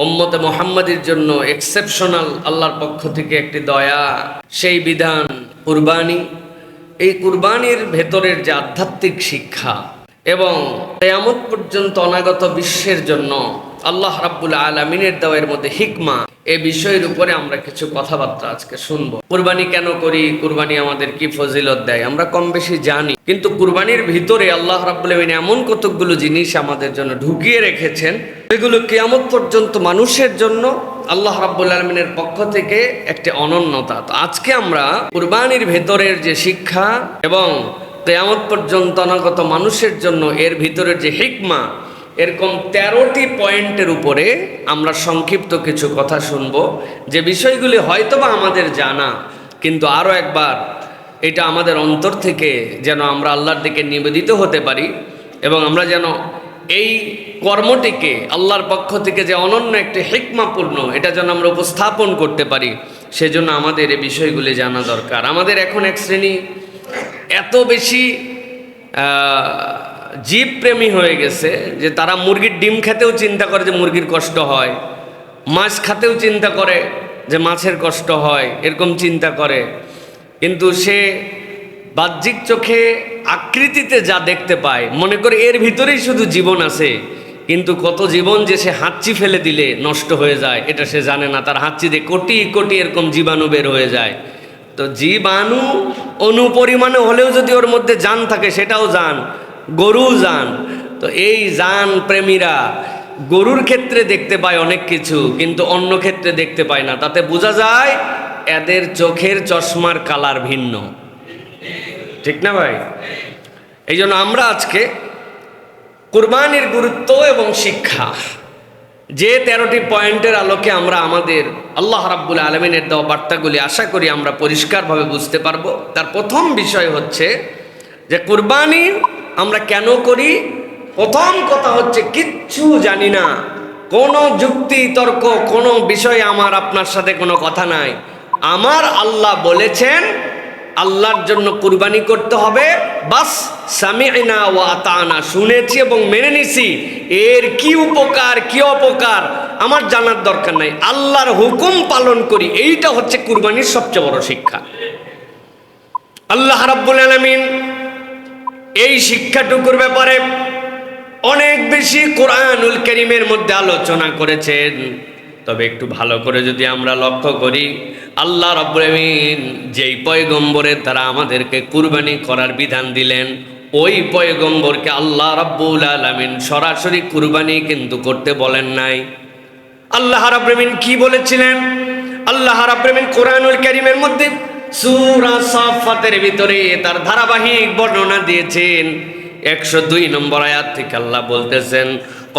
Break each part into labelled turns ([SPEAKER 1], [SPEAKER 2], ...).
[SPEAKER 1] উম্মতে মুহাম্মাদের জন্য এক্সেপশনাল আল্লাহর পক্ষ থেকে একটি দয়া, সেই বিধান কুরবানি। এই কুরবানির ভেতরের যে আধ্যাত্মিক শিক্ষা এবং কিয়ামত পর্যন্ত অনাগত বিশ্বের জন্য আল্লাহ রাব্বুল আলামিনের দেওয়ার মধ্যে হিকমা, এই বিষয়ের উপরে আমরা কিছু কথাবার্তা আজকে শুনবো। কুরবানি কেন করি, কুরবানি আমাদের কি ফজিলত দেয়, আমরা কম বেশি জানি, কিন্তু কুরবানির ভিতরে আল্লাহ রাব্বুল আলামিন এমন কতগুলো জিনিস আমাদের জন্য ঢুকিয়ে রেখেছেন, এগুলো কিয়ামত পর্যন্ত মানুষের জন্য আল্লাহ রাব্বুল আলামিনের পক্ষ থেকে একটি অনন্যতা। তো আজকে আমরা কুরবানির ভেতরের যে শিক্ষা এবং কিয়ামত পর্যন্ত অনাগত মানুষের জন্য এর ভিতরের যে হিকমা, এরকম 13টি পয়েন্টের উপরে আমরা সংক্ষিপ্ত কিছু কথা শুনব, যে বিষয়গুলি হয়তোবা আমাদের জানা, কিন্তু আরও একবার এটা আমাদের অন্তর থেকে যেন আমরা আল্লাহর দিকে নিবেদিত হতে পারি এবং আমরা যেন এই কর্মটিকে আল্লাহর পক্ষ থেকে যে অনন্য একটি হিকমাপূর্ণ, এটা যেন আমরা উপস্থাপন করতে পারি, সেজন্য আমাদের এই বিষয়গুলি জানা দরকার। আমাদের এখন এক শ্রেণী এত বেশি জীব প্রেমী হয়ে গেছে যে তারা মুরগির ডিম খেতেও চিন্তা করে যে মুরগির কষ্ট হয়, মাছ খাতেও চিন্তা করে যে মাছের কষ্ট হয়, এরকম চিন্তা করে। কিন্তু সে বাহ্যিক চোখে আকৃতিতে যা দেখতে পায় মনে করে এর ভিতরেই শুধু জীবন আছে, কিন্তু কত জীবন যে সে হাঁচি ফেলে দিলে নষ্ট হয়ে যায় এটা সে জানে না। তার হাঁচি দিয়ে কোটি কোটি এরকম জীবাণু বের হয়ে যায়। তো জীবাণু অনুপরিমাণে হলেও যদি ওর মধ্যে জান থাকে সেটাও জান, গরু জান। তো এই জান প্রেমীরা গরুর ক্ষেত্রে দেখতে পায় অনেক কিছু, কিন্তু অন্য ক্ষেত্রে দেখতে পায় না। তাতে বোঝা যায় এদের চোখের চশমার কালার ভিন্ন, ঠিক না ভাই? এই জন্য আমরা আজকে কুরবানির গুরুত্ব এবং শিক্ষা, যে 13টি পয়েন্টের আলোকে আমরা আমাদের আল্লাহ রাব্বুল আলামিনের দেওয়া বার্তাগুলি আশা করি আমরা পরিষ্কারভাবে বুঝতে পারবো। তার প্রথম বিষয় হচ্ছে যে কুরবানি আমরা কেন করি। প্রথম কথা হচ্ছে কিচ্ছু জানি না, কোনো যুক্তি তর্ক কোনো বিষয়ে আমার আপনার সাথে কোনো কথা নাই। আমার আল্লাহ বলেছেন আল্লাহর জন্য কুরবানি করতে হবে, বাস সামি'না ওয়া আতানা, শুনেছি এবং মেনে নিছি। এর কি উপকার কি অপকার আমার জানার দরকার নাই, আল্লাহর হুকুম পালন করি, এইটা হচ্ছে কুরবানির সবচেয়ে বড় শিক্ষা। আল্লাহ রাব্বুল আলামিন এই শিক্ষাটুকুর ব্যাপারে অনেক বেশি কোরআনুল কারীমের মধ্যে আলোচনা করেছেন। তবে একটু ভালো করে যদি আমরা লক্ষ্য করি, আল্লাহ রাব্বুল আলামিন যেই পয়গম্বরের দ্বারা আমাদেরকে কুরবানি করার বিধান দিলেন, ওই পয়গম্বরকে আল্লাহ রাব্বুল আলামিন সরাসরি কুরবানি কিন্তু করতে বলেন নাই। আল্লাহ রাব্বুল আলামিন কি বলেছিলেন? আল্লাহ রাব্বুল আলামিন কোরআনুল কারীমের মধ্যে সূরা সাফফাতের ভিতরে তার ধারাবাহিক বর্ণনা দিয়েছেন। 102 নম্বর আয়াত থেকে আল্লাহ বলতেছেন,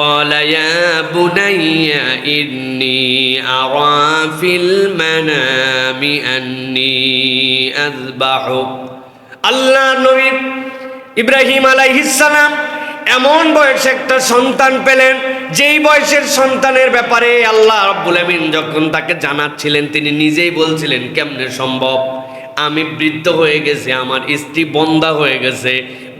[SPEAKER 1] قال يا بني إني أرى في المنام أني أذبحك। আল্লাহ নবী ইব্রাহিম আলাইহিস সালাম এমন বয়সে একটা সন্তান পেলেন, যেই বয়সের সন্তানের ব্যাপারে আল্লাহ রাব্বুল আলামিন যখন তাকে জানাচ্ছিলেন, তিনি নিজেই বলছিলেন কেমনে সম্ভব, আমি বৃদ্ধ হয়ে গেছি, আমার স্ত্রী বন্ধা হয়ে গেছে,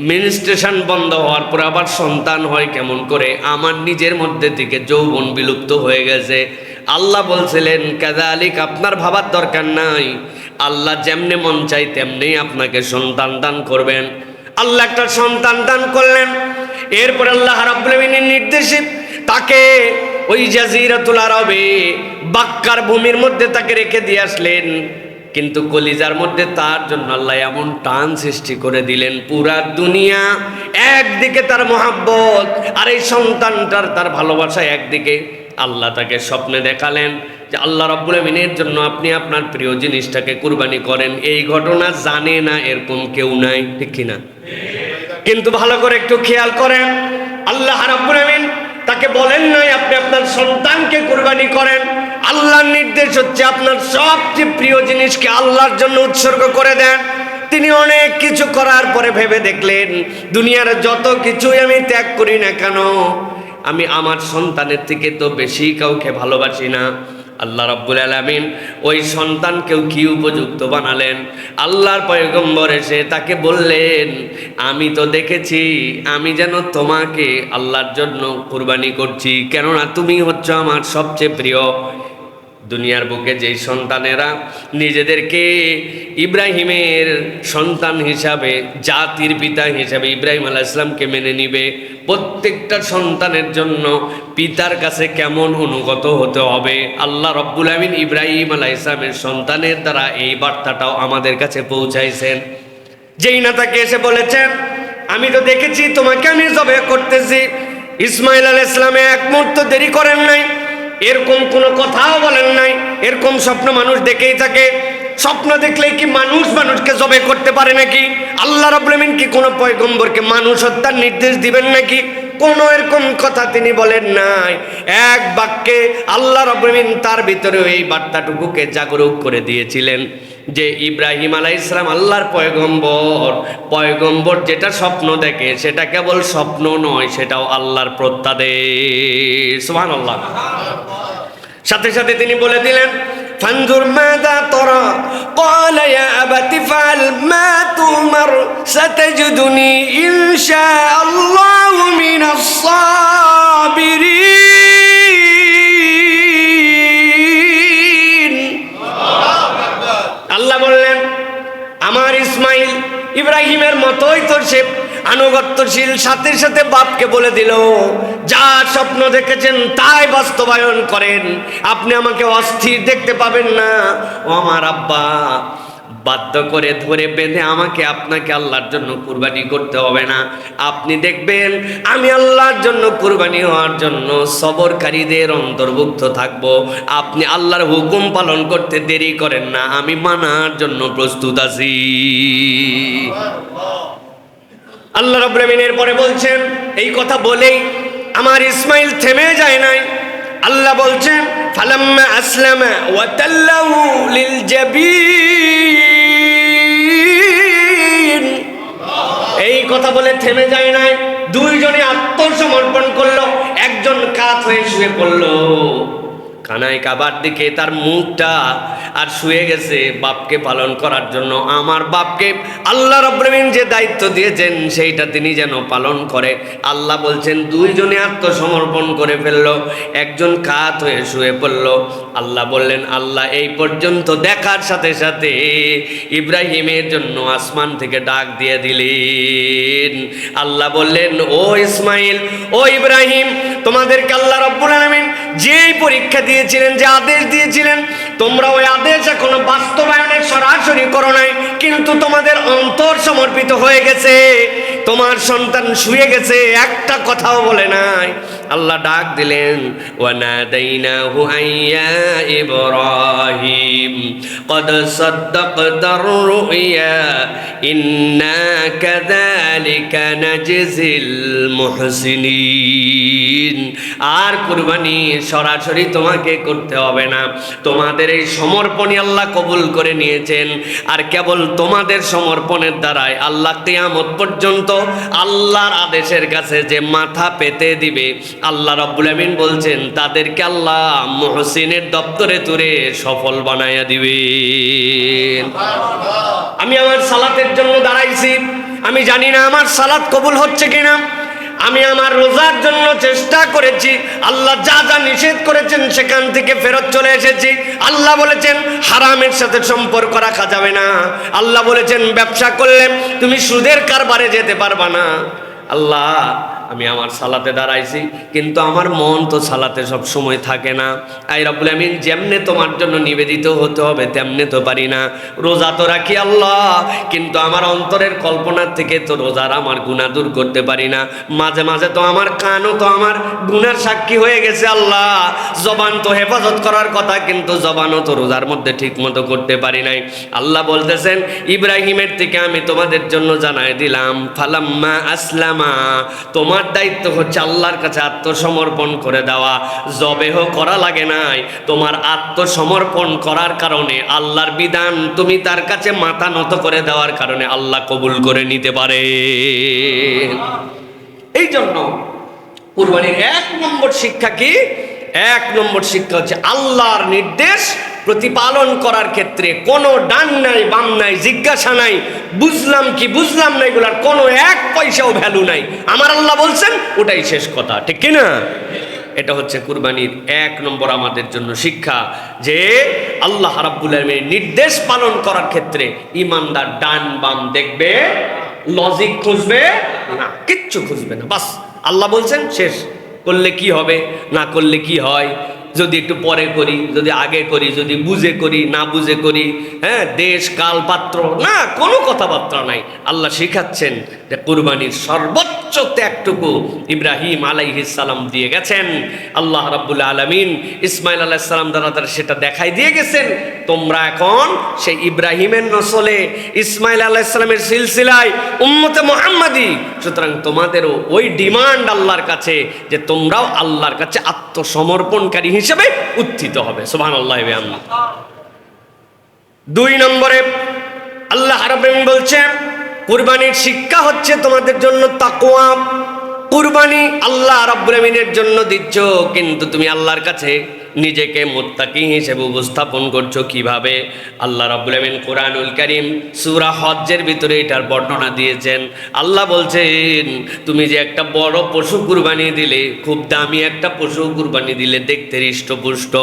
[SPEAKER 1] মেনস্ট্রেশন বন্ধ হওয়ার পর আবার সন্তান হয় কেমন করে, আমার নিজের মধ্যে থেকে যৌবন বিলুপ্ত হয়ে গেছে। আল্লাহ বলছিলেন কাযালিক, আপনার ভাবার দরকার নাই, আল্লাহ যেমনে মন চাই তেমনি আপনাকে সন্তান দান করবেন। আল্লাহ একটা সন্তান দান করলেন। এরপর আল্লাহ রাব্বুল আলামিনের নির্দেশে তাকে ওই জাজিরাতুল আরবে বাক্কার ভূমির মধ্যে তাকে রেখে দিয়ে আসলেন। কিন্তু কলিজার মধ্যে তার জন্য আল্লাহ এমন টান সৃষ্টি করে দিলেন, পুরা দুনিয়া একদিকে তার মহাব্বত আর এই সন্তানটার তার ভালোবাসা একদিকে। আল্লাহ তাকে স্বপ্নে দেখালেন যে আল্লাহ রাব্বুল আলামিনের জন্য আপনি আপনার প্রিয় জিনিসটাকে কুরবানি করেন। এই ঘটনা জানে না এরকম কেউ নাই, ঠিক কিনা? কিন্তু ভালো করে একটু খেয়াল করেন, আল্লাহ রাব্বুল আলামিন তাকে বলেন নাই আপনি আপনার সন্তানকে কুরবানি করেন। আল্লাহর নির্দেশ হচ্ছে আপনার সবচেয়ে প্রিয় জিনিসকে আল্লাহর জন্য উৎসর্গ করে দেন। তিনি অনেক কিছু করার পরে ভেবে দেখলেন, দুনিয়ার যত কিছুই আমি ত্যাগ করি না কেন, আমি আমার সন্তানের থেকে তো বেশি কাউকে ভালোবাসি না। আল্লাহ রাব্বুল আলামিন ওই সন্তানকেও কি উপযুক্ত বানালেন। আল্লাহর পয়গম্বর এসে তাকে বললেন, আমি তো দেখেছি আমি যেন তোমাকে আল্লাহর জন্য কুরবানি করছি, কেননা তুমি হচ্ছ আমার সবচেয়ে প্রিয়। দুনিয়ার বুকে যেই সন্তানেরা নিজেদেরকে ইব্রাহিমের সন্তান হিসাবে, জাতির পিতা হিসাবে ইব্রাহিম আলাইহিস সালামকে মেনে নিবে, প্রত্যেকটা সন্তানের জন্য পিতার কাছে কেমন অনুগত হতে হবে, আল্লাহ রাব্বুল আমিন ইব্রাহিম আলাইহিস সালামের সন্তানের দ্বারা এই বার্তাটাও আমাদের কাছে পৌঁছাইছেন। যেই না তাকে এসে বলেছেন, আমি তো দেখেছি তোমাকে আমি জবে করতেছি। ইসমাইল আলাইহিস সালাম এক মুহূর্ত দেরি করেন নাই, এরকম কোনো কথাও বলেন নাই। এরকম স্বপ্ন মানুষ দেখেই থাকে। স্বপ্ন দেখলে কি মানুষকে জবে করতে পারে নাকি? আল্লাহ রাব্বুল আমিন কি কোনো পয়গম্বরকে মানুষ হত্যার নির্দেশ দিবেন নাকি? কোনো এরকম কথা তিনি বলেন নাই। এক বাক্যে আল্লাহ রাব্বুল আমিন তার ভিতরে এই বার্তাটুকুকে জাগরুক করে দিয়েছিলেন যে ইব্রাহিম আলাইহিস সালাম আল্লাহর পয়গম্বর যেটা স্বপ্ন দেখে সেটা কেবল স্বপ্ন নয়, সেটাও আল্লাহর প্রত্যাদেশ। সুবহানাল্লাহ। সাথে সাথে তিনি বলে দিলেন, ফানজুর মাযা তারা ক্বালা ইয়া আবাতি ফাল মা তুমার সাতাজিদুনি ইনশাআল্লাহু মিনাস সাবিরিন। আল্লাহ বললেন, আমার ইসমাইল ইব্রাহিমের মতোই তো সে আনুগত্যশীল। সাথে সাথে বাপকে বলে দিল, যা স্বপ্ন দেখেছেন তাই বাস্তবায়ন করেন, আপনি আমাকে অস্থির দেখতে পাবেন না। ও আমার আব্বা, বাধ্য করে ধরে বেঁধে আমাকে আপনাকে আল্লাহর জন্য কুরবানি করতে হবে না। আপনি দেখবেন আমি আল্লাহর জন্য কুরবানি হওয়ার জন্য সবরকারীদের অন্তর্ভুক্ত থাকব। আপনি আল্লাহর হুকুম পালন করতে দেরি করেন না, আমি মানার জন্য প্রস্তুত আছি। আল্লাহ রাব্বুল আমিন এরপরে বলছেন, এই কথা বলেই আমার ইসমাইল থেমে যায় নাই। আল্লাহ বলছেন, ফালাম্মা আসলামা ওয়া তাল্লাহু লিল জাবিন। এই কথা বলে থেমে যায় নাই, দুইজনে আত্মসমর্পণ করলো। একজন কাত হয়ে শুয়ে পড়লো কানায় কাবার দিকে, তার মুখটা আর শুয়ে গেছে বাপকে পালন করার জন্য। আমার বাপকে আল্লাহ রাব্বুল আমিন যে দায়িত্ব দিয়েছেন সেইটা তিনি যেন পালন করে। আল্লাহ বলছেন দুইজনে আত্মসমর্পণ করে ফেললো, একজন কাত হয়ে শুয়ে পড়ল। আল্লাহ বললেন, আল্লাহ এই পর্যন্ত দেখার সাথে সাথে ইব্রাহিমের জন্য আসমান থেকে ডাক দিয়ে দিলেন। আল্লাহ বললেন, ও ইসমাইল, ও ইব্রাহিম, তোমাদেরকে আল্লাহ রাব্বুল আমিন যেই পরীক্ষা দিয়েছিলেন, যে আদেশ দিয়েছিলেন, তোমরা ওই আদেশ এখনো বাস্তবায়নে সরাসরি করো নাই, কিন্তু তোমাদের অন্তর সমর্পিত হয়ে গেছে। তোমার সন্তান শুয়ে গেছে, একটা কথাও বলে নাই। আল্লাহ ডাক দিলেন, ওয়ানাদাইনাহু আইয়া ইব্রাহিম ক্বাদ সাদ্দাকতার রুইয়া ইন্না কাযালিকা নাজজিল মুহসিনিন। আর কুরবানি সরাসরি তোমাকে করতে হবে না, তোমাদের এই সমর্পণই আল্লাহ কবুল করে নিয়েছেন। আর কেবল তোমাদের সমর্পণের দ্বারাই আল্লাহ কিয়ামত পর্যন্ত আল্লাহর আদেশের কাছে যে মাথা পেতে দিবে, আল্লাহ রাব্বুল আমিন বলছেন তাদেরকে আল্লাহ মুহসিনের দপ্তরে তুলে সফল বানাইয়া দিবেন। আমি আমার সালাতের জন্য দাঁড়াইছি, আমি জানি না আমার সালাত কবুল হচ্ছে কিনা। আমি আমার রোজার জন্য চেষ্টা করেছি, আল্লাহ যা যা নিষেধ করেছেন সেখান থেকে ফেরত চলে এসেছি। আল্লাহ বলেছেন হারামের সাথে সম্পর্ক রাখা যাবে না। আল্লাহ বলেছেন ব্যবসা করলে তুমি সুদের কারবারে যেতে পারবা না। আল্লাহ, আমি আমার সালাতে দাঁড়াইছি, কিন্তু আমার মন তো সালাতে সব সময় থাকে না। আই রাব্বুল আমিন, যেমনে তোমার জন্য নিবেদিত হতে হবে তেমনে তো পারি না। রোজা তো রাখি আল্লাহ, কিন্তু আমার অন্তরের কল্পনার থেকে তো রোজার আমার গুনাহ দূর করতে পারি না। মাঝে মাঝে তো আমার কানও তো আমার গুনার সাক্ষী হয়ে গেছে। আল্লাহ, জবান তো হেফাজত করার কথা, কিন্তু জবানও তো রোজার মধ্যে ঠিক মতো করতে পারি নাই। আল্লাহ বলতেছেন, ইব্রাহিমের থেকে আমি তোমাদের জন্য জানাই দিলাম, ফালাম্মা আসলামা, তোমার দায়িত্ব হচ্ছে আল্লাহর কাছে আত্মসমর্পণ করে দেওয়া। জবেহ করা লাগে নাই, তোমার আত্মসমর্পণ করার কারণে আল্লাহর বিধান তুমি তার কাছে মাথা নত করে দেওয়ার কারণে আল্লাহ কবুল করে নিতে পারে। এই জন্য কুরবানির 1 নম্বর শিক্ষা কি? এক নম্বর শিক্ষা হচ্ছে আল্লাহর নির্দেশ প্রতিপালন করার ক্ষেত্রে কোনো ডান নাই বাম নাই, জিজ্ঞাসা নাই, বুঝলাম কি বুঝলাম না, এগুলার কোনো এক পয়সাও ভ্যালু নাই। আমার আল্লাহ বলছেন ওটাই শেষ কথা, ঠিক কিনা? এটা হচ্ছে কুরবানির এক নম্বর আমাদের জন্য শিক্ষা, যে আল্লাহ রাব্বুল আলামিনের নির্দেশ পালন করার ক্ষেত্রে ইমানদার ডান বাম দেখবে, লজিক খুঁজবে না, কিচ্ছু খুঁজবে না। বাস আল্লাহ বলছেন শেষ, করলে কি হবে, না করলে কি হয়, যদি একটু পরে করি, যদি আগে করি, যদি বুঝে করি, না বুঝে করি, হ্যাঁ, দেশ কাল পাত্র না, কোনো কথাবার্তা নাই। আল্লাহ শিখাচ্ছেন যে কুরবানির সর্বোচ্চ ত্যাগটুকু ইব্রাহিম আলাইহিস সালাম দিয়ে গেছেন। আল্লাহ রাব্বুল আলামিন ইসমাইল আলাইহিস সালাম দ্বারা তারা সেটা দেখাই দিয়ে গেছেন। তোমরা এখন সেই ইব্রাহিমের নসলে, ইসমাইল আলাইহিস সালামের সিলসিলায় উম্মতে মুহাম্মাদি, সুতরাং তোমাদেরও ওই ডিমান্ড আল্লাহর কাছে যে তোমরাও আল্লাহর কাছে আত্মসমর্পণকারী হিসেবে উত্থিত হবে। সুবহানাল্লাহ। দুই নম্বরে আল্লাহ রাব্বুল আলামিন বলছেন কুরবানির শিক্ষা হচ্ছে তোমাদের জন্য তাকওয়া। কুরবানি আল্লাহ রাব্বুল আলামিনের জন্য দিচ্ছ, কিন্তু তুমি আল্লাহর কাছে নিজেকে মুত্তাকি হিসেবে উপস্থাপন করছো কিভাবে? আল্লাহ রাব্বুল আলামিন কোরআনুল কারীম সূরা হজ্জের ভিতরে এটার বর্ণনা দিয়েছেন। আল্লাহ বলছেন তুমি যে একটা বড় পশু কুরবানি দিলে, খুব দামি একটা পশু কুরবানি দিলে, দেখতে হৃষ্টপুষ্ট,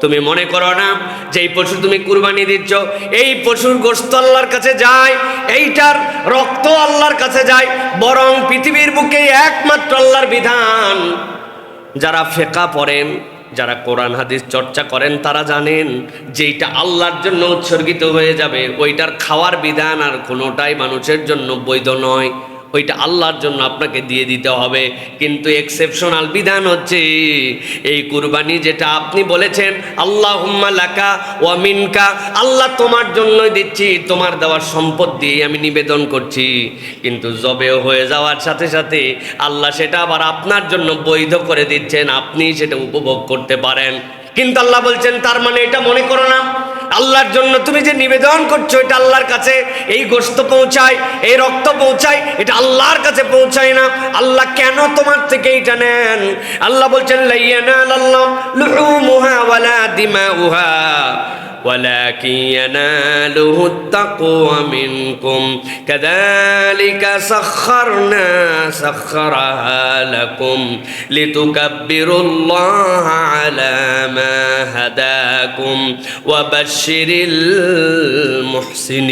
[SPEAKER 1] তুমি মনে করো না যে এই পশু তুমি কুরবানি দিচ্ছ, এই পশুর গোশত আল্লাহর কাছে যায়, এইটার রক্ত আল্লাহর কাছে যায়, বরং পৃথিবীর বুকে একমাত্র আল্লাহর বিধান। যারা ফিকহ পড়েন, যারা কোরআন হাদিস চর্চা করেন, তারা জানেন যে এইটা আল্লাহর জন্য উৎসর্গিত হয়ে যাবে, ওইটার খাওয়ার বিধান আর কোনোটাই মানুষের জন্য বৈধ নয়, ওইটা আল্লাহর জন্য আপনাকে দিয়ে দিতে হবে। কিন্তু এক্সেপশনাল বিধান হচ্ছে এই কুরবানি, যেটা আপনি বলেছেন আল্লাহুম্মা লাকা ওয়া মিনকা, আল্লাহ তোমার জন্যই দিচ্ছি, তোমার দেওয়ার সম্পদ দিয়ে আমি নিবেদন করছি, কিন্তু জবে হয়ে যাওয়ার সাথে সাথে আল্লাহ সেটা আবার আপনার জন্য বৈধ করে দিচ্ছেন, আপনি সেটা উপভোগ করতে পারেন। কিন্তু আল্লাহ বলছেন তার মানে এটা মনে করো না আল্লাহর জন্য তুমি যে নিবেদন করছো এটা আল্লাহর কাছে এই গোশত পৌঁছায়, এই রক্ত পৌঁছায়, এটা আল্লাহর কাছে পৌঁছায় না। আল্লাহ কেন তোমার থেকে এটা নেন? আল্লাহ বলছেন লা ইয়ানালাল্লাহু লুহুমুহা ওয়ালা দিমাউহা ولكن يناله التقوى منكم كذلك سخرها لكم لتكبروا الله على ما هداكم وبشر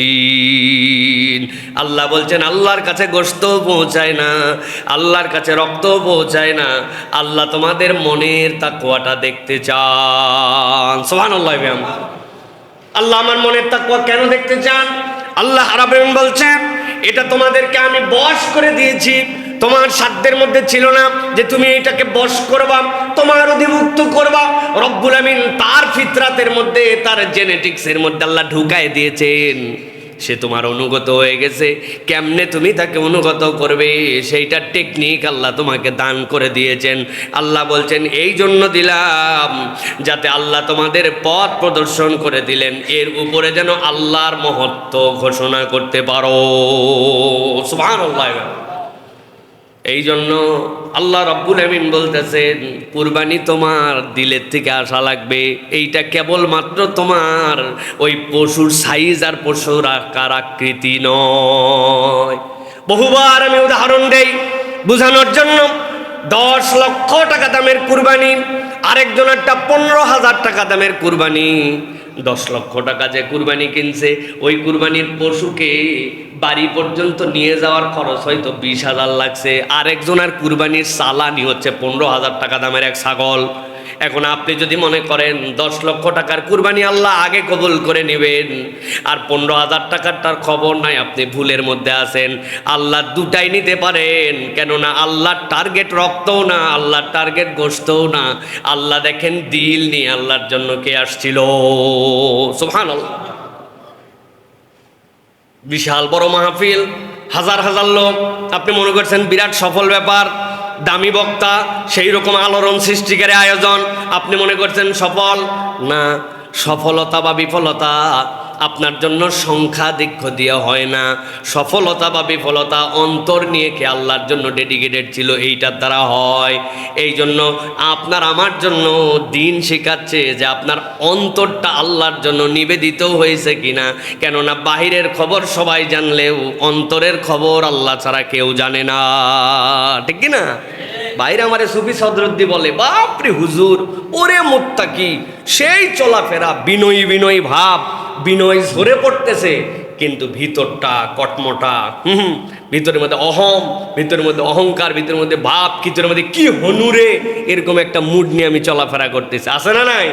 [SPEAKER 1] المحسنين। আল্লাহ বলছেন আল্লাহর কাছে গোশত পৌঁছায় না, আল্লাহর কাছে রক্ত পৌঁছায় না, আল্লাহ তোমাদের মনের তাকওয়াটা দেখতে চান। সুবহানাল্লাহ। আল্লাহ আমার মনের তাকওয়া কেন দেখতে চান? আল্লাহ রাব্বুল আলামিন বলছেন এটা তোমাদেরকে আমি বশ করে দিয়েছি, তোমার সাধ্যের মধ্যে ছিল না যে তুমি এটাকে বশ করবা, তোমার অধিভুক্ত করবা। রব্বুল আমিন তার ফিতরাতের মধ্যে, তার জেনেটিক্সের মধ্যে আল্লাহ ঢুকায় দিয়েছেন, সে তোমার অনুগত হয়ে গেছে। কেমনে তুমি তাকে অনুগত করবে সেইটা টেকনিক আল্লাহ তোমাকে দান করে দিয়েছেন। আল্লাহ বলছেন এই জন্য দিলাম যাতে আল্লাহ তোমাদের পথ প্রদর্শন করে দিলেন, এর উপরে যেন আল্লাহর মহত্ব ঘোষণা করতে পারো। সুবহানাল্লাহ। এই জন্য আল্লাহ রাব্বুল আমিন বলতেছেন কুরবানি তোমার দিলের থেকে আসা লাগবে। এইটা কেবলমাত্র তোমার ওই পশুর সাইজ আর পশুর আকার আকৃতি নয়। বহুবার আমি উদাহরণ দেই বোঝানোর জন্য। 10 লক্ষ টাকা দামের কুরবানি, আরেকজনেরটা 15,000 টাকা দামের কুরবানি। 10 লক্ষ টাকা যে কুরবানি কিনছে, ওই কুরবানির পশুকে বাড়ি পর্যন্ত নিয়ে যাওয়ার খরচ হয়তো 20,000 লাগছে। আরেকজনের কুরবানির চালানি হচ্ছে 15,000 টাকা দামের এক ছাগল। এখন আপনি যদি মনে করেন 10 লক্ষ টাকার কুরবানি আল্লাহ আগে কবুল করে নেবেন, আর 15,000 টাকার তার খবর নাই, আপনি ভুলের মধ্যে আছেন। আল্লাহ দুটাই নিতে পারেন, কেননা আল্লাহর টার্গেট রক্তও না, আল্লাহর টার্গেট গোশতও না। আল্লাহ দেখেন দিল নিয়ে আল্লাহর জন্য কে আসছিল। সুবহানাল্লাহ। বিশাল বড় মাহফিল, হাজার হাজার লোক, আপনি মনে করছেন বিরাট সফল ব্যাপার, দামি বক্তা, সেই রকম আলোড়ন সৃষ্টিকারী আয়োজন, আপনি মনে করছেন সফল না। সফলতা বা বিফলতা আপনার জন্য সংখ্যাধিক্য দিয়ে হয় না, সফলতা বা বিফলতা অন্তর নিয়ে কে আল্লাহর জন্য ডেডিকেটেড ছিল এইটার দ্বারা হয়। এই জন্য আপনার আমার জন্য দিন শেখাচ্ছে যে আপনার অন্তরটা আল্লাহর জন্য নিবেদিত হয়েছে কিনা। কেননা বাহিরের খবর সবাই জানলেও অন্তরের খবর আল্লাহ ছাড়া কেউ জানে না, ঠিক কিনা? বাইরে আমারে সুফি সদরুদ্দি বলে, বাপরে হুজুর, ওরে মুত্তাকি, সেই চলাফেরা, বিনয়ী বিনয়ী ভাব, বিনয় ঝরে পড়তেছে, কিন্তু ভিতরটা কটমটা, ভিতরের মধ্যে ভিতরের মধ্যে অহংকার, ভিতরের মধ্যে ভাব, ভিতরের মধ্যে কি হনুরে, এরকম একটা মুড নিয়ে আমি চলাফেরা করতেছি, আছে না নাই?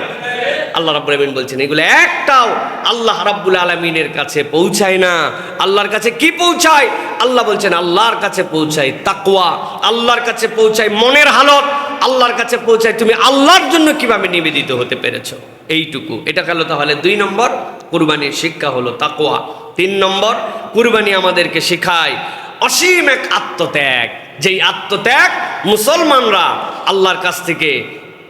[SPEAKER 1] আল্লাহ রাব্বুল আলামিন বলছেন এগুলো একটাও আল্লাহ রাব্বুল আলামিনের কাছে পৌঁছায় না। আল্লাহর কাছে কি পৌঁছায়? আল্লাহ বলছেন আল্লাহর কাছে পৌঁছায় তাকওয়া, আল্লাহর কাছে পৌঁছায় মনের হালত, আল্লাহর কাছে পৌঁছায় তুমি আল্লাহর জন্য কিভাবে নিবেদিত হতে পেরেছো, এইটুকু। এটা গেল তাহলে 2 নম্বর, কুরবানির শিক্ষা হলো তাকওয়া। 3 নম্বর, কুরবানি আমাদেরকে শেখায় অসীম এক আত্মত্যাগ, যেই আত্মত্যাগ মুসলমানরা আল্লাহর কাছ থেকে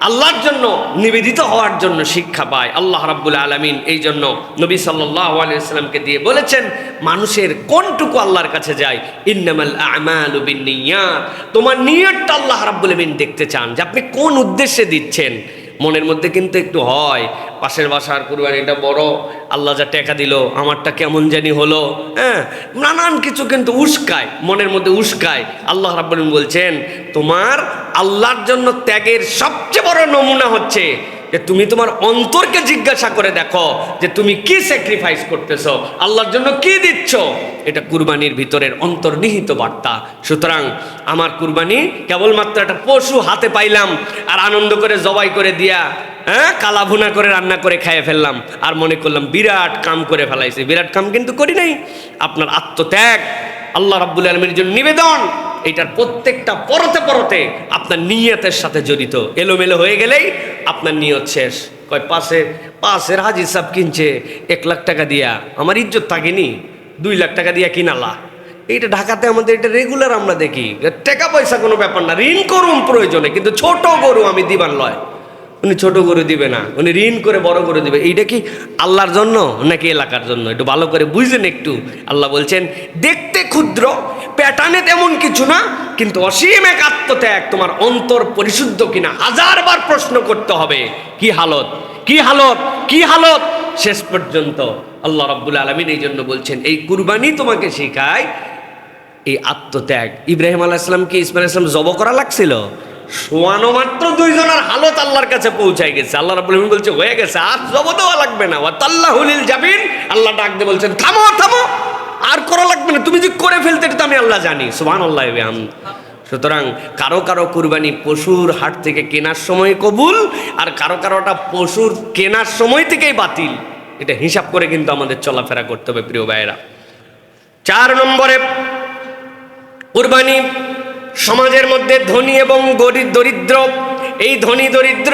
[SPEAKER 1] আল্লাহর জন্য নিবেদিত হওয়ার জন্য শিক্ষা পায়। আল্লাহ রাব্বুল আলামিন এই জন্য নবী সাল্লাল্লাহু আলাইহি ওয়াসাল্লামকে দিয়ে বলেছেন, মানুষের কোনটুকু আল্লাহর কাছে যায়, ইন্নামাল আ'মালু বিন্নিয়াত, তোমার নিয়তটা আল্লাহ রাব্বুল আলামিন দেখতে চান যে আপনি কোন উদ্দেশ্যে দিচ্ছেন। মনের মধ্যে কিন্তু একটু হয়, পাশের বাসার কুরবানিটা বড়, আল্লাহ যা টাকা দিল আমারটা কেমন জানি হলো, হ্যাঁ, নানান কিছু কিন্তু উস্কায়, মনের মধ্যে উস্কায়। আল্লাহ রাব্বুল আলামিন বলছেন তোমার আল্লাহর জন্য ত্যাগের সবচেয়ে বড় নমুনা হচ্ছে যে তুমি তোমার অন্তরকে জিজ্ঞাসা করে দেখো যে তুমি কি স্যাক্রিফাইস করতেছো, আল্লাহর জন্য কি দিচ্ছ। এটা কুরবানির ভিতরের অন্তর্নিহিত বার্তা। সুতরাং আমার কুরবানি কেবলমাত্র একটা পশু হাতে পাইলাম আর আনন্দ করে জবাই করে দিয়া, হ্যাঁ, কালা ভুনা করে রান্না করে খাইয়ে ফেললাম আর মনে করলাম বিরাট কাম করে ফেলাইছে। বিরাট কাম কিন্তু করি নাই। আপনার আত্মত্যাগ, আল্লাহ রাব্বুল আলামিনের জন্য নিবেদন, এটার প্রত্যেকটা পরতে পরতে আপনার নিয়তের সাথে জড়িত। এলোমেলো হয়ে গেলেই আপনার নিয়ত শেষ। কয় পাশের হাজির সাহেব কিনছে 1 লাখ টাকা দিয়া, আমার ইজ্জত থাকেনি, 2 লাখ টাকা দিয়া কিনালা। এইটা ঢাকাতে আমাদের এটা রেগুলার আমরা দেখি। টাকা পয়সা কোনো ব্যাপার না, ঋণ করুন প্রয়োজনে, কিন্তু ছোট গরু আমি দিবার লয়। উনি ছোট গরু দিবে না, উনি ঋণ করে বড় গরু দিবে। এইটা কি আল্লাহর জন্য নাকি এলাকার জন্য? একটু ভালো করে বুঝলেন একটু। আল্লাহ বলছেন দেখতে ক্ষুদ্র, প্যাটার্নে তেমন কিছু না, কিন্তু অসীম এক আত্মত্যাগ। তোমার অন্তর পরিশুদ্ধ কিনা 1000বার প্রশ্ন করতে হবে, কি হালত, কি হালত, কি হালত, শেষ পর্যন্ত আল্লাহ রাব্বুল আলামিন এই জন্য বলছেন এই কুরবানি তোমাকে শেখায় এই আত্মত্যাগ। ইব্রাহিম আলাইহিস সালামকে ইসমাঈল আলাইহিস সালাম জব করা লাগছিল, শোয়ানো মাত্র 2 জনের হালত আল্লাহর কাছে পৌঁছাই গেছে। আল্লাহ রাব্বুল আলামিন বলছে হয়ে গেছে, আর জব দেওয়া লাগবে না। ওয়াতাল্লাহু লিল জাবিন, আল্লাহ ডাক দিয়ে বলছেন থামো থামো, আর করা লাগবে না, তুমি যে করে ফেলতে এটা তো আমি আল্লাহ জানি। সুবহানাল্লাহ। সুতরাং কারো কারো কুরবানি পশুর হাট থেকে কেনার সময় কবুল, আর কারো কারোটা পশুর কেনার সময় থেকেই বাতিল। এটা হিসাব করে কিন্তু আমাদের চলাফেরা করতে হবে প্রিয় ভাইয়েরা। 4 নম্বরে, কুরবানি সমাজের মধ্যে ধনী এবং দরিদ্র, এই ধনী দরিদ্র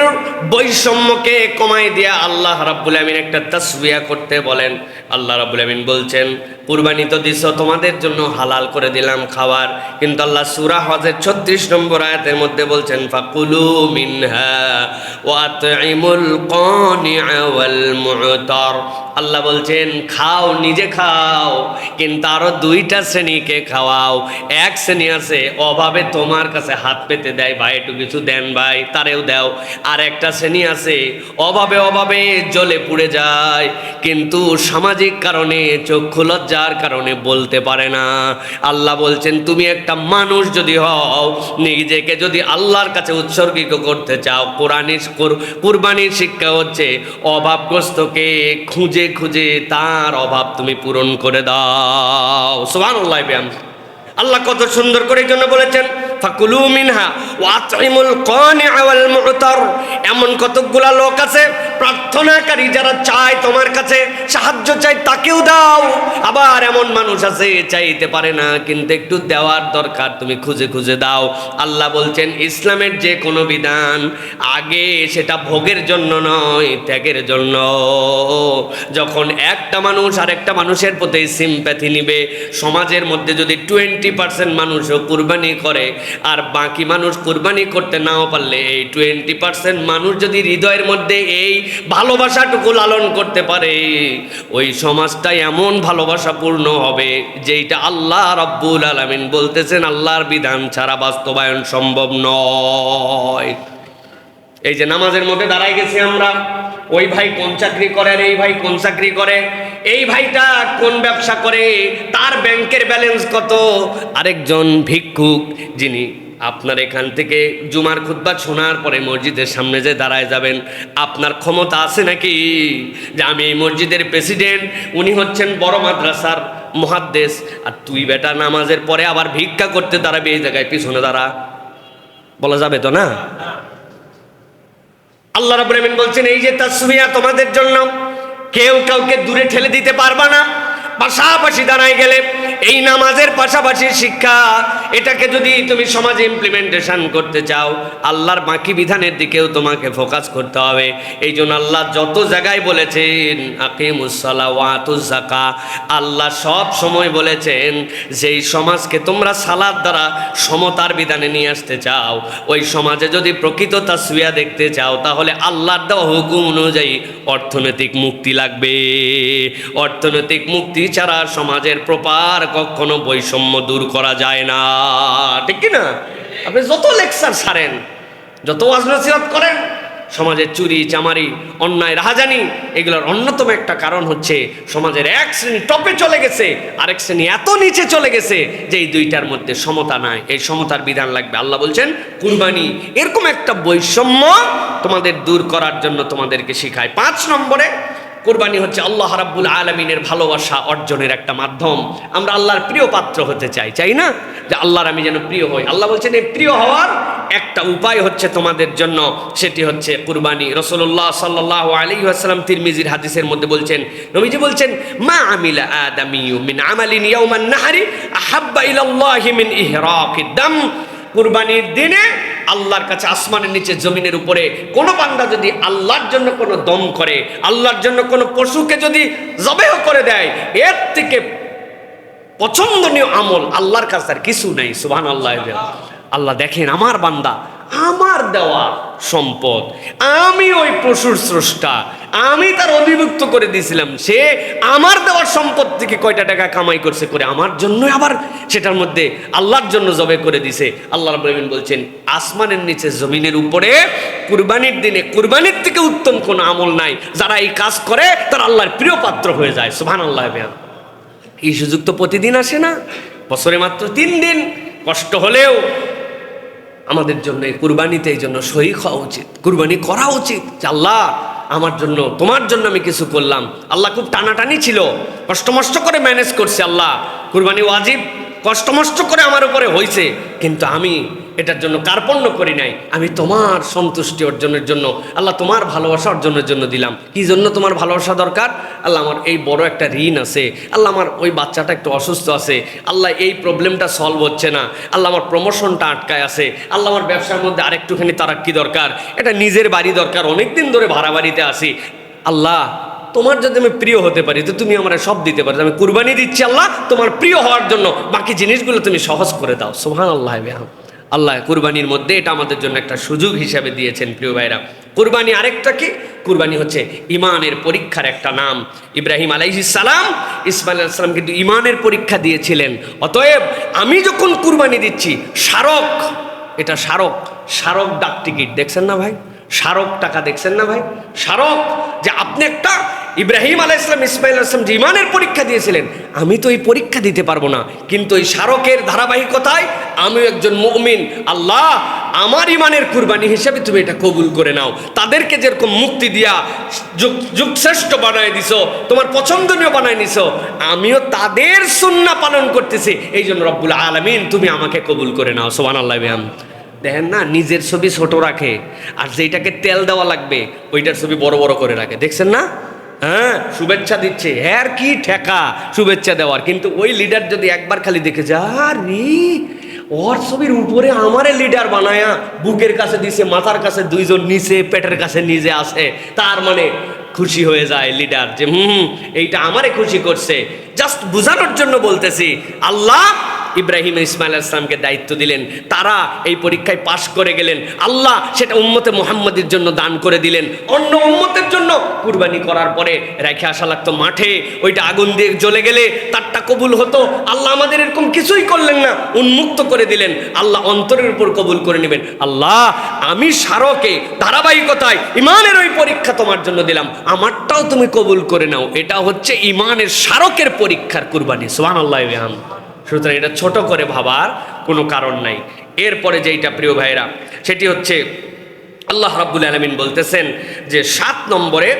[SPEAKER 1] বৈষম্যকে কমাই দিয়া আল্লাহ রাব্বুল আলামিন একটা তাসবিয়া করতে বলেন। আল্লাহ রাব্বুল আলামিন বলছেন কুরবানি তো দিছো, তোমাদের জন্য হালাল করে দিলাম খাবার, কিন্তু আল্লাহ সূরা হজের 36 নম্বর আয়াতের মধ্যে বলছেন ফাকুলু মিনহা ওয়া আতইমুল কানিআ ওয়াল মু'তার। আল্লাহ বলছেন খাও, নিজে খাও, কিন্তু আরো 2টা শ্রেণীকে খাওয়াও। এক শ্রেণী আছে অভাবে তোমার কাছে হাত পেতে দেয়, ভাই একটু কিছু দেন ভাই, তারেও দাও। আর একটা শ্রেণী আছে অভাবে অভাবে জ্বলে পুড়ে যায়, কিন্তু সামাজিক কারণে, চক্ষু লজ্জার কারণে বলতে পারে না। আল্লাহ বলছেন তুমি একটা মানুষ যদি হও, নিজেকে যদি আল্লাহর কাছে উৎসর্গিত করতে চাও, কুরবানির শিক্ষা হচ্ছে অভাবগ্রস্তকে খুঁজে খুঁজে তার অভাব তুমি পূরণ করে দাও। সুবহানাল্লাহ। আল্লাহ কত সুন্দর করে জন্য বলেছেন ফাকুলু মিনহা ওয়া আতইমুল কানিআ ওয়াল মু'তার। এমন কতগুলা লোক আছে প্রার্থনাকারী, যারা চায় তোমার কাছে সাহায্য চায়, তাকেও দাও। আবার এমন মানুষ আছে চাইতে পারে না, কিন্তু একটু দেওয়ার দরকার, তুমি খুঁজে খুঁজে দাও। আল্লাহ বলছেন ইসলামের যে কোনো বিধান আগে সেটা ভোগের জন্য নয়, ত্যাগের জন্য। যখন একটা মানুষ আরেকটা মানুষের প্রতি সিম্প্যাথি নিবে, সমাজের মধ্যে যদি 20% মানুষও কুরবানি করে আর বাকি মানুষ কুরবানি করতে নাও পারলে, এই 20% মানুষ যদি হৃদয়ের মধ্যে এই ভালোবাসা ভালোবাসাটুকু লালন করতে পারে, ওই সমাজটা এমন ভালোবাসাপূর্ণ হবে যেটা আল্লাহ রাব্বুল আলামিন বলতেছেন আল্লাহর বিধান ছাড়া বাস্তবায়ন সম্ভব নয়। এই যে নামাজের মধ্যে দাঁড়াই গেছি আমরা, ওই ভাই কোন চাকরি করে আর এই ভাই কোন চাকরি করে, এই ভাইটা কোন ব্যবসা করে, তার ব্যাংকের ব্যালেন্স কত, আরেকজন ভিক্ষুক যিনি আপনার এখান থেকে জুমার খুতবা শোনার পরে মসজিদের সামনে যে দাঁড়ায় যাবেন, আপনার ক্ষমতা আছে নাকি যে আমি এই মসজিদের প্রেসিডেন্ট, উনি হচ্ছেন বড় মাদ্রাসার মুহাদ্দিস, আর তুই বেটা নামাজের পরে আবার ভিক্ষা করতে দাঁড়াবি এই জায়গায় পিছনে দাঁড়া? বলা যাবে তো না? আল্লাহ রাব্বুল আলামিন বলছেন এই যে তাসবিয়া তোমাদের জন্য, কেউ কাউকে দূরে ঠেলে দিতে পারবা না। পাশাপাশি দাঁড়ায় গেলে এই নামাজের পাশাপাশি শিক্ষা, এটাকে যদি তুমি সমাজে ইমপ্লিমেন্টেশন করতে চাও, আল্লাহর বাকি বিধানের দিকেও তোমাকে ফোকাস করতে হবে। এই জন্য আল্লাহ যত জায়গায় বলেছেন আকিমুস সালাহ ওয়া আতুজ যাকাত, আল্লাহ সব সময় বলেছেন যেই সমাজকে তোমরা সালাত দ্বারা সমতার বিধানে নিয়ে আসতে চাও, ওই সমাজে যদি প্রকৃত তাসবিয়া দেখতে চাও, তাহলে আল্লাহর দেওয়া হুকুম অনুযায়ী অর্থনৈতিক মুক্তি লাগবে। অর্থনৈতিক মুক্তি ছাড়া সমাজের প্রপার কখনো বৈষম্য দূর করা যায় না, ঠিক কি না? আপনি যত লেকচার ছাড়েন, যত ওয়াজ নসিহত করেন, সমাজের চুরি চামারি অন্যায় রাহাজানি এগুলোর অন্যতম একটা কারণ হচ্ছে সমাজের এক শ্রেণী টপে চলে গেছে, আরেক শ্রেণী এত নিচে চলে গেছে যে এই দুইটার মধ্যে সমতা নাই। এই সমতার বিধান লাগবে। আল্লাহ বলছেন কুরবানি এরকম একটা বৈষম্য তোমাদের দূর করার জন্য তোমাদেরকে শিখায়। 5 নম্বরে কুরবানি হচ্ছে আল্লাহ রাব্বুল আলামিনের ভালোবাসা অর্জনের একটা মাধ্যম। আমরা আল্লাহর প্রিয় পাত্র হতে চাই, চাই না? যে আল্লাহর আমি যেন প্রিয় হই। আল্লাহ বলছেন এই প্রিয় হওয়ার একটা উপায় হচ্ছে তোমাদের জন্য, সেটি হচ্ছে কুরবানি। রাসূলুল্লাহ সাল্লাল্লাহু আলাইহি ওয়াসাল্লাম তিরমিজির হাদিসের মধ্যে বলছেন, নবীজি বলছেন মা আমিলা আদামিয়্যু মিন আমালিন ইয়াওমান নাহরি আহাব্বা ইলাল্লাহি মিন ইহরাকিদ দাম। কুরবানির দিনে আল্লাহর কাছে আসমানের নিচে জমিনের উপরে কোনো বান্দা যদি আল্লাহর জন্য কোনো দম করে, আল্লাহর জন্য কোনো পশুকে যদি জবেহ করে দেয়, এর থেকে পছন্দনীয় আমল আল্লাহর কাছে আর কিছু নেই। সুবহানাল্লাহ। আল্লাহ দেখেন আমার বান্দা, আমার দেওয়া সম্পদ, আমি ওই পশুর স্রষ্টা, আমি তার অধিভুক্ত করে দিয়েছিলাম, সে আমার দেওয়ার সম্পদ থেকে কয়টা টাকা কামাই করছে করে আমার জন্য আবার সেটার মধ্যে আল্লাহর জন্য জবে করে দিছে। আল্লাহ রাব্বুল আলামিন বলছেন আসমানের নিচে জমিনের উপরে কুরবানির দিনে কুরবানির থেকে উত্তম কোনো আমল নাই। যারা এই কাজ করে তারা আল্লাহর প্রিয় পাত্র হয়ে যায়। সুবহানাল্লাহ। এই সুযোগ তো প্রতিদিন আসে না, বছরে মাত্র 3 দিন। কষ্ট হলেও আমাদের জন্য এই কুরবানিতে এই জন্য শরীক হওয়া উচিত, কুরবানি করা উচিত। আল্লাহ আমার জন্য, তোমার জন্য আমি কিছু করলাম। আল্লাহ খুব টানাটানি ছিল, কষ্টমষ্ট করে ম্যানেজ করছে। আল্লাহ কুরবানি ওয়াজিব, কষ্টমষ্ট করে আমার উপরে হয়েছে, কিন্তু আমি এটার জন্য কার্পণ্য করি নাই। আমি তোমার সন্তুষ্টি অর্জনের জন্য, আল্লাহ তোমার ভালোবাসা অর্জনের জন্য দিলাম। কি জন্য তোমার ভালোবাসা দরকার? আল্লাহ আমার এই বড় একটা ঋণ আছে, আল্লাহ আমার ওই বাচ্চাটা একটু অসুস্থ আছে, আল্লাহ এই প্রবলেমটা সলভ হচ্ছে না, আল্লাহ আমার প্রমোশনটা আটকায় আছে, আল্লাহ আমার ব্যবসার মধ্যে আরেকটুখানি তারাক্কি দরকার, এটা নিজের বাড়ি দরকার, অনেকদিন ধরে ভাড়া বাড়িতে আসি। আল্লাহ তোমার যদি আমি প্রিয় হতে পারি তো তুমি আমার সব দিতে পারো। আমি কুরবানি দিচ্ছি আল্লাহ তোমার প্রিয় হওয়ার জন্য, বাকি জিনিসগুলো তুমি সহজ করে দাও। সুবহানাল্লাহ। আল্লাহ কুরবানির মধ্যে এটা আমাদের জন্য একটা সুযোগ হিসাবে দিয়েছেন। প্রিয় ভাইরা, কুরবানি আরেকটা কি? কুরবানি হচ্ছে ইমানের পরীক্ষার একটা নাম। ইব্রাহিম আলাইহিস সালাম, ইসমাইল আলাইহিস সালাম কিন্তু ইমানের পরীক্ষা দিয়েছিলেন। অতএব আমি যখন কুরবানি দিচ্ছি, স্মারক, এটা স্মারক, স্মারক ডাক টিকিট দেখছেন না ভাই? স্মারক টাকা দেখছেন না ভাই? স্মারক যে আপনি একটা ইব্রাহিম আলাইহিস সালাম, ইসমাইল আলাইহিস সালাম যে ইমানের পরীক্ষা দিয়েছিলেন, আমি তো এই পরীক্ষা দিতে পারবো না, কিন্তু এই স্মারকের ধারাবাহিকতায় আমি একজন মুমিন, আল্লাহ আমার ইমানের কুরবানি হিসেবে তুমি এটা কবুল করে নাও। তাদেরকে যেরকম মুক্তি দিয়া যুগশ্রেষ্ঠ বানায় দিছো, তোমার পছন্দনীয় বানায় নিছো, আমিও তাদের সুন্নাহ পালন করতেছি, এই জন্য রব্বুল আলামিন তুমি আমাকে কবুল করে নাও। সুবহানাল্লাহ। দেখেন না, নিজের ছবি ছোট রাখে, আর যেটাকে তেল দেওয়া লাগবে ওইটার ছবি বড় বড় করে রাখে, দেখছেন না? হ্যাঁ, শুভেচ্ছা দিচ্ছে, হ্যাঁ কি ঠেকা শুভেচ্ছা দেওয়ার, কিন্তু ওই লিডার যদি একবার খালি দেখে যা রে, ওর ছবির উপরে আমারে লিডার বানায়া বুকের কাছে দিছে, মাথার কাছে 2 জন নিচে, পেটের কাছে নিজে আসে, তার মানে খুশি হয়ে যায় লিডার যে এইটা আমারে খুশি করছে। জাস্ট বোঝানোর জন্য বলতেছি, আল্লাহ ইব্রাহিম ইসমাইল ইসলামকে দায়িত্ব দিলেন, তারা এই পরীক্ষায় পাশ করে গেলেন, আল্লাহ সেটা উম্মতে মুহাম্মাদের জন্য দান করে দিলেন। অন্য উম্মতের জন্য কুরবানি করার পরে রেখে আসা লাগতো মাঠে, ওইটা আগুন দিয়ে জ্বলে গেলে তারটা কবুল হতো। আল্লাহ আমাদের এরকম কিছুই করলেন না, উন্মুক্ত করে দিলেন। আল্লাহ অন্তরের উপর কবুল করে নেবেন। আল্লাহ আমি সারকে ধারাবাহিকতায় ইমানের ওই পরীক্ষা তোমার জন্য দিলাম, আমারটাও তুমি কবুল করে নাও। এটা হচ্ছে ইমানের স্মারকের পরীক্ষার কুরবানি। সুবহানাল্লাহ। সুতরাং এটা ছোট করে ভাবার কোনো কারণ নাই। এরপরে যেইটা প্রিয় ভাইরা, সেটি হচ্ছে আল্লাহ রাব্বুল আলামিন বলতেছেন যে 7 নম্বরে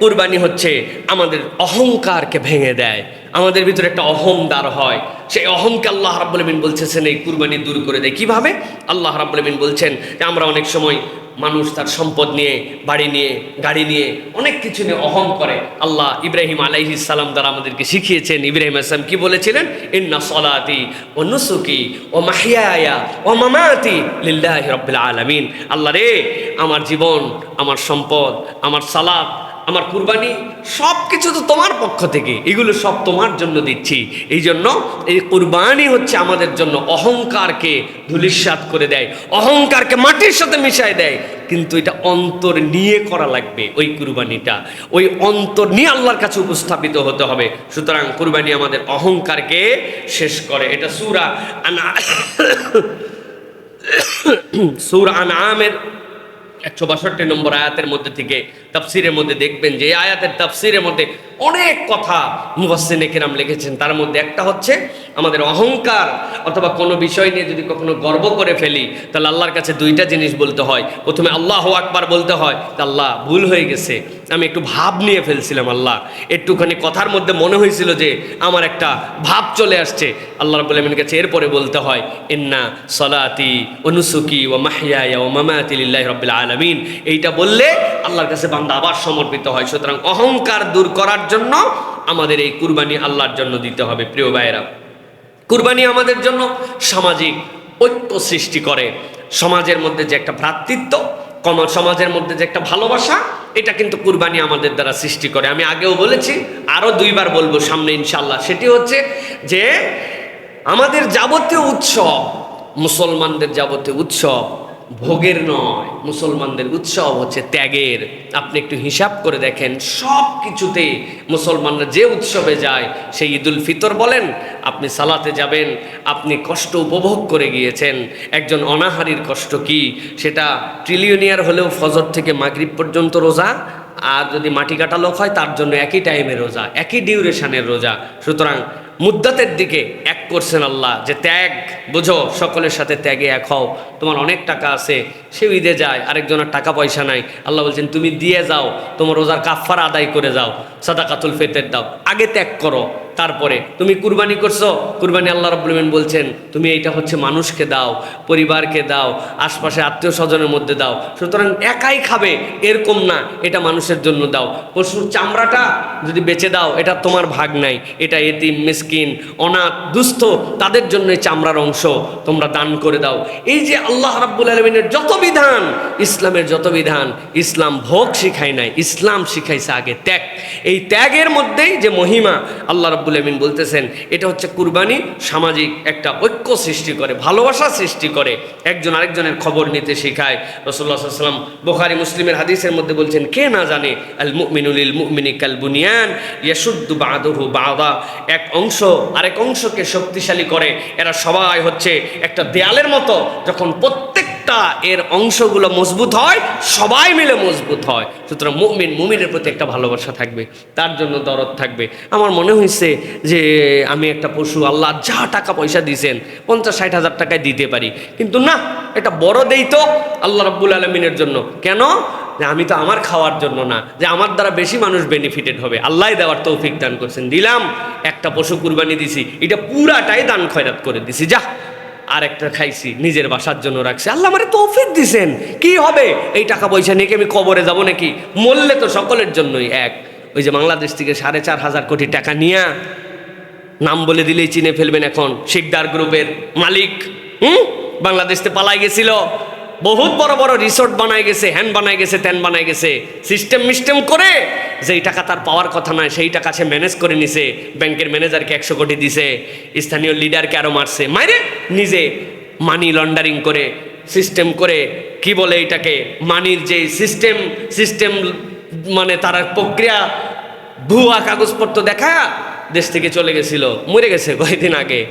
[SPEAKER 1] কুরবানি হচ্ছে আমাদের অহংকারকে ভেঙে দেয়, আমাদের ভিতরে একটা অহংদার হয়, সেই অহংকে আল্লাহ রাব্বুল আলামিন বলতেছেন এই কুরবানি দূর করে দেয়। কিভাবে? আল্লাহ রাব্বুল আলামিন বলছেন যে আমরা অনেক সময় মানুষ তার সম্পদ নিয়ে, বাড়ি নিয়ে, গাড়ি নিয়ে, অনেক কিছু নিয়ে অহং করে। আল্লাহ ইব্রাহিম আলাইহিস সালাম দ্বারা আমাদেরকে শিখিয়েছেন। ইব্রাহিম আলাইহিস সালাম কি বলেছিলেন? ইন্না সলাতি ওয়া নুসুকি ওয়া মাহইয়ায়া ওয়া মামাতি লিল্লাহি রাব্বিল আলামিন। আল্লাহ রে, আমার জীবন, আমার সম্পদ, আমার সালাত, আমার কুরবানি সব কিছু তো তোমার পক্ষ থেকে, এগুলো সব তোমার জন্য দিচ্ছি। এই জন্য এই কুরবানি হচ্ছে আমাদের জন্য অহংকারকে ধূলিসাৎ করে দেয়, অহংকারকে মাটির সাথে মিশায় দেয়। কিন্তু এটা অন্তর নিয়ে করা লাগবে। ওই কুরবানিটা ওই অন্তর নিয়ে আল্লাহর কাছে উপস্থাপিত হতে হবে। সুতরাং কুরবানি আমাদের অহংকারকে শেষ করে। এটা সূরা আনআমের 162 নম্বর আয়াতের মধ্যে থেকে তাফসিরের মধ্যে দেখবেন যে এই আয়াতের তাফসিরের মধ্যে অনেক কথা মুফাসসিরিনে কেরাম লিখেছেন। তার মধ্যে একটা হচ্ছে আমাদের অহংকার অথবা কোনো বিষয় নিয়ে যদি কখনো গর্ব করে ফেলি, তাহলে আল্লাহর কাছে 2টা জিনিস বলতে হয়। প্রথমে আল্লাহু আকবার বলতে হয়, আল্লাহ ভুল হয়ে গেছে, আমি একটু ভাব নিয়ে ফেলছিলাম, আল্লাহ একটুখানি কথার মধ্যে মনে হয়েছিল যে আমার একটা ভাব চলে আসছে, আল্লাহ রাব্বুল আলামিনের কাছে এরপরে বলতে হয় ইন্না সলাতি ওয়া নুসুকি ওয়া মাহইয়ায়া ওয়া মামাতি লিল্লাহি রাব্বিল আলামিন। এইটা বললে আল্লাহর কাছে বান্দা আবার সমর্পিত হয়। সুতরাং অহংকার দূর করার জন্য আমাদের এই কুরবানি আল্লাহর জন্য দিতে হবে। প্রিয় ভাইয়েরা, কুরবানি আমাদের জন্য সামাজিক ঐক্য সৃষ্টি করে। সমাজের মধ্যে যে একটা ভ্রাতৃত্ব, সমাজের মধ্যে যে একটা ভালোবাসা, এটা কিন্তু কুরবানি আমাদের দ্বারা সৃষ্টি করে। আমি আগেও বলেছি, আরো 2বার বলবো সামনে ইনশাআল্লাহ। সেটি হচ্ছে যে আমাদের যাবতীয় উৎসব, মুসলমানদের যাবতীয় উৎসব ভোগের নয়, মুসলমানদের উৎসব হচ্ছে ত্যাগের। আপনি একটু হিসাব করে দেখেন, সব কিছুতে মুসলমানরা যে উৎসবে যায়, সেই ঈদুল ফিতর বলেন, আপনি সালাতে যাবেন, আপনি কষ্ট উপভোগ করে গিয়েছেন। একজন অনাহারীর কষ্ট কি, সেটা ট্রিলিয়নিয়ার হলেও ফজর থেকে মাগরিব পর্যন্ত রোজা, আর যদি মাটি কাটা লোক হয় তার জন্য একই টাইমে রোজা, একই ডিউরেশনের রোজা। সুতরাং মুদ্দাতের দিকে এক করছেন আল্লাহ, যে ত্যাগ বুঝো, সকলের সাথে ত্যাগে এক হও। তোমার অনেক টাকা আছে, সে ঈদে যায়, আরেকজনের টাকা পয়সা নাই, আল্লাহ বলছেন তুমি দিয়ে যাও, তোমার রোজার কাফারা আদায় করে যাও, সাদাকাতুল ফিতর দাও, আগে ত্যাগ করো, তারপরে তুমি কুরবানি করছো। কুরবানি আল্লাহ রাব্বুল আলামিন বলছেন তুমি এইটা হচ্ছে মানুষকে দাও, পরিবারকে দাও, আশপাশে আত্মীয় স্বজনের মধ্যে দাও। সুতরাং একাই খাবে এরকম না, এটা মানুষের জন্য দাও। পশুর চামড়াটা যদি বেচে দাও, এটা তোমার ভাগ নাই, এটা এতিম, মিসকিন, অনাথ, দুস্থ, তাদের জন্য চামড়ার অংশ তোমরা দান করে দাও। এই যে আল্লাহ রাব্বুল আলামিনের যত বিধান, ইসলামের যত বিধান, ইসলাম ভোগ শিখায় নাই, ইসলাম শিখাইছে আগে ত্যাগ। এই ত্যাগের মধ্যেই যে মহিমা, আল্লাহ রাব্বুল আলামিন বলতেছেন এটা হচ্ছে কুরবানি সামাজিক একটা ঐক্য সৃষ্টি করে, ভালোবাসা সৃষ্টি করে, একজন আরেকজনের খবর নিতে শেখায়। রাসূলুল্লাহ সাল্লাল্লাহু আলাইহি ওয়াসাল্লাম বুখারী মুসলিমের হাদিসের মধ্যে বলছেন, কে না জানে আল মুমিনু লিল মুমিনি কাল বুনিয়ান ইয়াশুদ্দু বা'দুহু বা'দা, এক অংশ আরেক অংশকে শক্তিশালী করে। এরা সবাই হচ্ছে একটা দেয়ালের মতো, যখন প্রত্যেকটা এর অংশগুলো মজবুত হয়, সবাই মিলে মজবুত হয়। সুতরাং মুমিন মুমিনের প্রতি একটা ভালোবাসা থাকবে, তার জন্য দরদ থাকবে। আমার মনে হয়েছে যে আমি একটা পশু, আল্লাহ যা টাকা পয়সা দিয়েছেন 50-60 হাজার টাকায় দিতে পারি, কিন্তু না, এটা বড় দেই তো আল্লাহ রাব্বুল আলামিনের জন্য। কেন? যে আমি তো আমার খাওয়ার জন্য না, যে আমার দ্বারা বেশি মানুষ বেনিফিটেড হবে, আল্লাহ দেওয়ার তৌফিক দান করছেন। দিলাম, একটা পশু কুরবানি দিছি, এটা পুরাটাই দান খয়রাত করে দিছি, যা আর একটা খাইছি, নিজের বাসার জন্য রাখছি, আল্লাহ আমারে তৌফিক দিছেন। কি হবে এই টাকা পয়সা নিয়ে? কি আমি কবরে যাব নাকি? মরলে তো সকলের জন্যই এক। ওই যে বাংলাদেশ থেকে 4.5 কোটি টাকা নিয়ে, নাম বলে দিলেই চিনে ফেলবেন এখন, শিকদার গ্রুপের মালিক, বাংলাদেশে পালাই গেছিল, বহুত বড় বড় রিসোর্ট বানায় গেছে, হ্যান বানায় গেছে, ত্যান বানায় গেছে, সিস্টেম মিস্টেম করে যেই টাকা তার পাওয়ার কথা নয় সেই টাকা সে ম্যানেজ করে নিছে। ব্যাংকের ম্যানেজারকে 100 কোটি দিছে, স্থানীয় লিডারকে আরো মারছে, মাইরে নিজে মানি লন্ডারিং করে সিস্টেম করে, কি বলে এটাকে, মানির যে সিস্টেম মানে তার প্রক্রিয়া, ভুয়া কাগজপত্র দেখা দেশ থেকে চলে গেছিল, মরে গেছে কয়েকদিন আগে।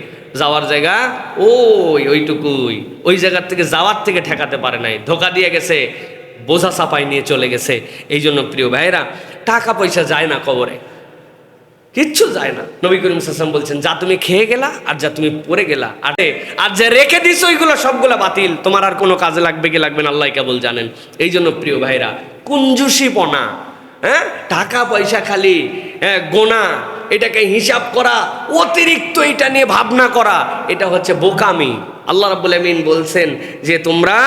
[SPEAKER 1] যাওয়ার জায়গা ওইটুকুই, ওই জায়গার থেকে যাওয়ার থেকে ঠেকাতে পারে নাই, ধোকা দিয়ে গেছে, বোঝা চাপাই নিয়ে চলে গেছে। এই জন্য প্রিয় ভাইরা, টাকা পয়সা যায় না কবরে, কিচ্ছু যায় না। নবী করিম সাল্লাল্লাহু আলাইহি ওয়াসাল্লাম বলছেন, যা তুমি খেয়ে গেলা আর যা তুমি পরে গেলা আর যে রেখে দিছো ওইগুলো সবগুলা বাতিল, তোমার আর কোনো কাজে লাগবে কি লাগবে না আল্লাহ কেবল জানেন। এই জন্য প্রিয় ভাইরা, কুঞ্জুসিপনা, টাকা পয়সা খালি গোনা, এটাকে হিসাব করা, অতিরিক্ত এটা নিয়ে ভাবনা করা, এটা হচ্ছে বোকামি। আল্লাহ রাব্বুল আমিন বলছেন যে তোমরা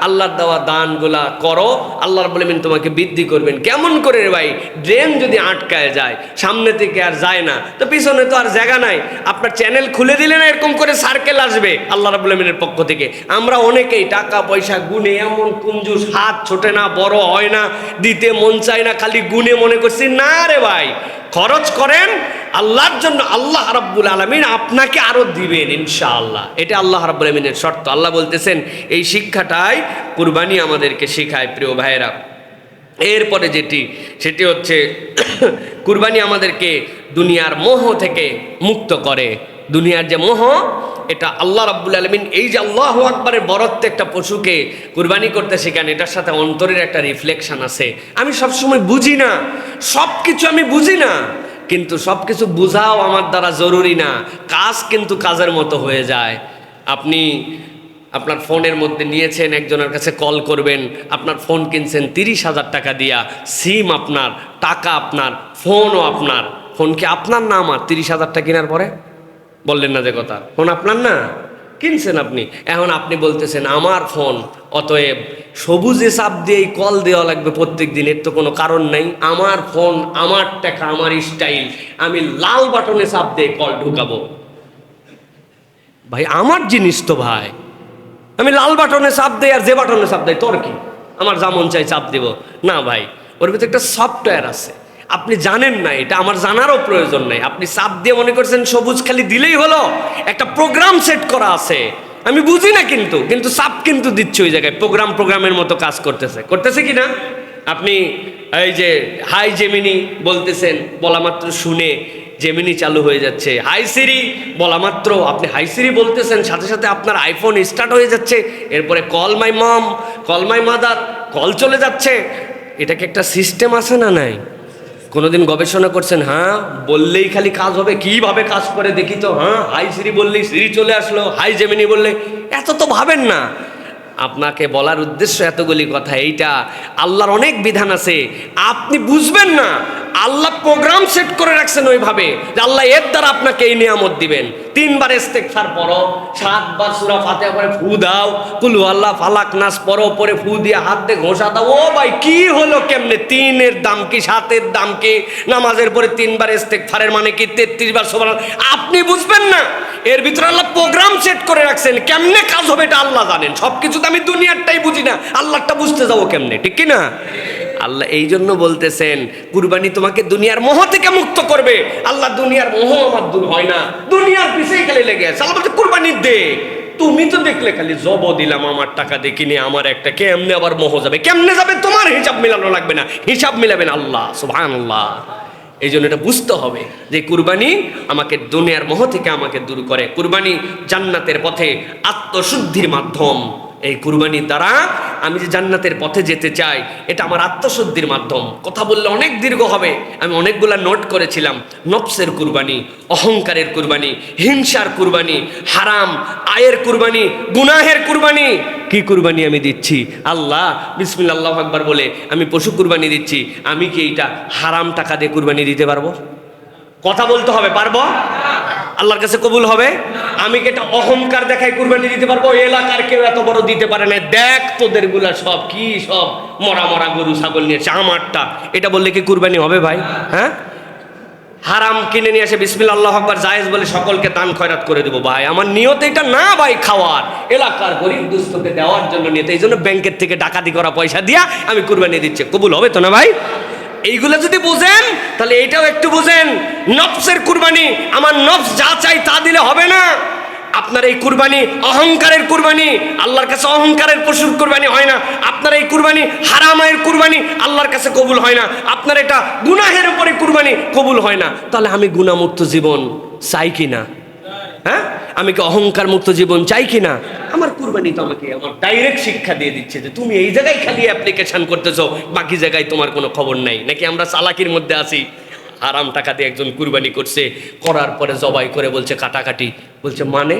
[SPEAKER 1] আল্লাহর দেওয়া দানগুলা করো, আল্লাহ রাব্বুল আমিন তোমাকে বৃদ্ধি করবেন। কেমন করে রে ভাই? ড্রেন যদি আটকায় যায়, সামনে থেকে আর যায় না, তো পিছনে তো আর জায়গা নাই, আপনার চ্যানেল খুলে দিলে না এরকম করে সার্কেল আসবে আল্লাহ রাব্বুল আমিনের পক্ষ থেকে। আমরা অনেকেই টাকা পয়সা গুনে এমন কুঞ্জুস, হাত ছোটে না, বড় হয় না, দিতে মন চায় না, খালি গুনে মনে করছি। না রে ভাই, খরচ করেন আল্লাহর জন্য, আল্লাহ রাব্বুল আলামিন আপনাকে আরো দিবেন ইনশাআল্লাহ। এটা আল্লাহ রাব্বুল আলামিনের শর্ত। আল্লাহ বলতেছেন এই শিক্ষাটাই কুরবানি আমাদেরকে শেখায় প্রিয় ভাইয়েরা। এরপরে সেটি হচ্ছে কুরবানি আমাদেরকে দুনিয়ার মোহ থেকে মুক্ত করে। দুনিয়ার যে মোহ, এটা আল্লাহ রাব্বুল আলামিন এই যে আল্লাহু আকবারের বরত্বে একটা পশুকে কুরবানি করতে শেখান, এটার সাথে অন্তরের একটা রিফ্লেকশন আছে। আমি সবসময় বুঝি না, সব কিছু আমি বুঝি না, কিন্তু সব কিছু বোঝাও আমার দ্বারা জরুরি না, কাজ কিন্তু কাজের মতো হয়ে যায়। আপনি আপনার ফোনের মধ্যে নিয়েছেন, একজনের কাছে কল করবেন, আপনার ফোন কিনছেন 30,000 টাকা দিয়া, সিম আপনার, টাকা আপনার, ফোনও আপনার। ফোন কি আপনার না আমার? 30,000 টাকা কেনার পরে বললেন না যে কথা, ফোন আপনার না, কিনছেন আপনি। এখন আপনি বলতেছেন আমার ফোন, অতএব সবুজে চাপ দিয়েই কল দেওয়া লাগবে প্রত্যেক দিন, এর তো কোনো কারণ নাই। আমার ফোন, আমার টাকা, আমার স্টাইল, আমি লাল বাটনে চাপ দিয়ে কল ঢুকাবো। ভাই আমার জিনিস তো ভাই, আমি লাল বাটনে চাপ দেই আর যে বাটনে চাপ দেয় তোর কি? আমার যেমন চাই চাপ দেব না ভাই, ওর ভিতরে একটা সফটওয়্যার আছে, আপনি জানেন না, এটা আমার জানারও প্রয়োজন নাই। আপনি চাপ দিয়ে মনে করছেন সবুজ খালি দিলেই হলো, একটা প্রোগ্রাম সেট করা আছে, আমি বুঝি না, কিন্তু চাপ কিন্তু দিচ্ছে ওই জায়গায়, প্রোগ্রামের মতো কাজ করতেছে কি না? আপনি এই যে হাই জেমিনি বলতেছেন, বলা মাত্র শুনে জেমিনি চালু হয়ে যাচ্ছে। হাই সিরি বলা মাত্র আপনি হাই সিরি বলতেছেন, সাথে সাথে আপনার আইফোন স্টার্ট হয়ে যাচ্ছে, এরপরে call my mom, call my mother, call চলে যাচ্ছে। এটাকে একটা সিস্টেম আছে না নাই? কোনোদিন গবেষণা করছেন? হ্যাঁ, বললেই খালি কাজ হবে, কিভাবে কাজ করে দেখি তো। হ্যাঁ, হাই সিরি বললেই সিরি চলে আসলো, হাই জেমিনি বললে, এত তো ভাবেন না। আপনাকে বলার উদ্দেশ্য এতগুলি কথা, এইটা আল্লাহর অনেক বিধান আছে, আপনি বুঝবেন না। আল্লাহ প্রোগ্রাম সেট করে রাখছেন ওইভাবে যে আল্লাহ এর দ্বারা আপনাকে এই নিয়ামত দিবেন। 3 বার ইস্তেগফার পড়ো, 7 বার সূরা ফাতিহা পড়ে ফু দাও, কুল আল্লাহ ফালাক নাস পড়ো, পরে ফু দিয়ে হাত দিয়ে ঘষা দাও। ও ভাই কি হলো কেমনে? 3 এর দাম কি, 7 এর দাম কি? নামাজের পরে 3 বার ইস্তেগফারের মানে কি? 33 বার সুবহানাল্লাহ। আপনি বুঝবেন না, এর ভিতরে আল্লাহ প্রোগ্রাম সেট করে রাখছেন, কেমনে কাজ হবে এটা আল্লাহ জানেন। সবকিছু তো আমি দুনিয়ারটাই বুঝি না, আল্লাহটা বুঝতে যাবো কেমনে, ঠিক কি না? আল্লাহ এই জন্য বলতেছেন কুরবানি তোমাকে দুনিয়ার মোহ থেকে মুক্ত করবে। আল্লাহ দুনিয়ার মোহ আমার দূর হয় না, দুনিয়ার পিছেই খালি লেগে আছে। আল্লাহ বলছে কুরবানি দে, তুমি তো দেখলে খালি জব দিলাম, আমার টাকা দেখিনি, আমার একটা, কেমনে আবার মোহ যাবে? কেমনে যাবে? তোমার হিসাব মিলানো লাগবে না, হিসাব মিলাবেন আল্লাহ। সুবহানাল্লাহ। এই জন্য এটা বুঝতে হবে যে কুরবানি আমাকে দুনিয়ার মোহ থেকে আমাকে দূর করে। কুরবানি জান্নাতের পথে আত্মশুদ্ধির মাধ্যম। এই কুরবানির দ্বারা আমি যে জান্নাতের পথে যেতে চাই, এটা আমার আত্মশুদ্ধির মাধ্যম। কথা বললে অনেক দীর্ঘ হবে, আমি অনেকগুলা নোট করেছিলাম। নফসের কুরবানি, অহংকারের কুরবানি, হিংসার কুরবানি, হারাম আয়ের কুরবানি, গুনাহের কুরবানি। কি কুরবানি আমি দিচ্ছি? আল্লাহ বিসমিল্লাহ আল্লাহু আকবার বলে আমি পশু কুরবানি দিচ্ছি। আমি কি এইটা হারাম টাকা দিয়ে কুরবানি দিতে পারবো? কথা বলতে হবে, পারবো? আল্লাহর কাছে কবুল হবে? আমি কি এটা অহংকার দেখাই কুরবানি দিতে পারবো? এলাকার কেউ এত বড় দিতে পারে না, দেখ তোদের গুলা সব কি, সব মরা মরা গরু ছাগল নিয়েছে, আমারটা, এটা বললে কি কুরবানি হবে ভাই? হ্যাঁ, হারাম কিনে নিয়ে এসে বিসমিল্লাহ আল্লাহু আকবার জায়েজ বলে সকলকে দান খয়রাত করে দেবো। ভাই আমার নিয়ত এটা না ভাই, খাওয়ার, এলাকার গরিব দুস্থকে দেওয়ার জন্য নিয়ত। এই জন্য ব্যাংকের থেকে ডাকাতি করা পয়সা দিয়া আমি কুরবানি দিচ্ছি, কবুল হবে তো না ভাই? এইগুলো যদি বুঝেন তাহলে এটাও একটু বুঝেন, নফসের কুরবানি, আমার নফস যা চাই তা দিলে হবে না। আপনার এই কুরবানি অহংকারের কুরবানি, আল্লাহর কাছে অহংকারের পশুর কুরবানি হয় না। আপনার এই কুরবানি হারামের কুরবানি, আল্লাহর কাছে কবুল হয় না। আপনার এটা গুনাহের উপরে কুরবানি, কবুল হয় না। তাহলে আমি গুনাহমুক্ত জীবন চাই কি না? হ্যাঁ, আমি কি অহংকার মুক্ত জীবন চাই কি না? আমার কুরবানি তো আমাকে আমার ডাইরেক্ট শিক্ষা দিয়ে দিচ্ছে যে তুমি এই জায়গায় খালি অ্যাপ্লিকেশন করতেছো, বাকি জায়গায় তোমার কোনো খবর নাই। নাকি আমরা চালাকির মধ্যে আছি? হারাম টাকা দিয়ে একজন কুরবানি করছে, করার পরে জবাই করে বলছে কাটাকাটি, বলছে মানে,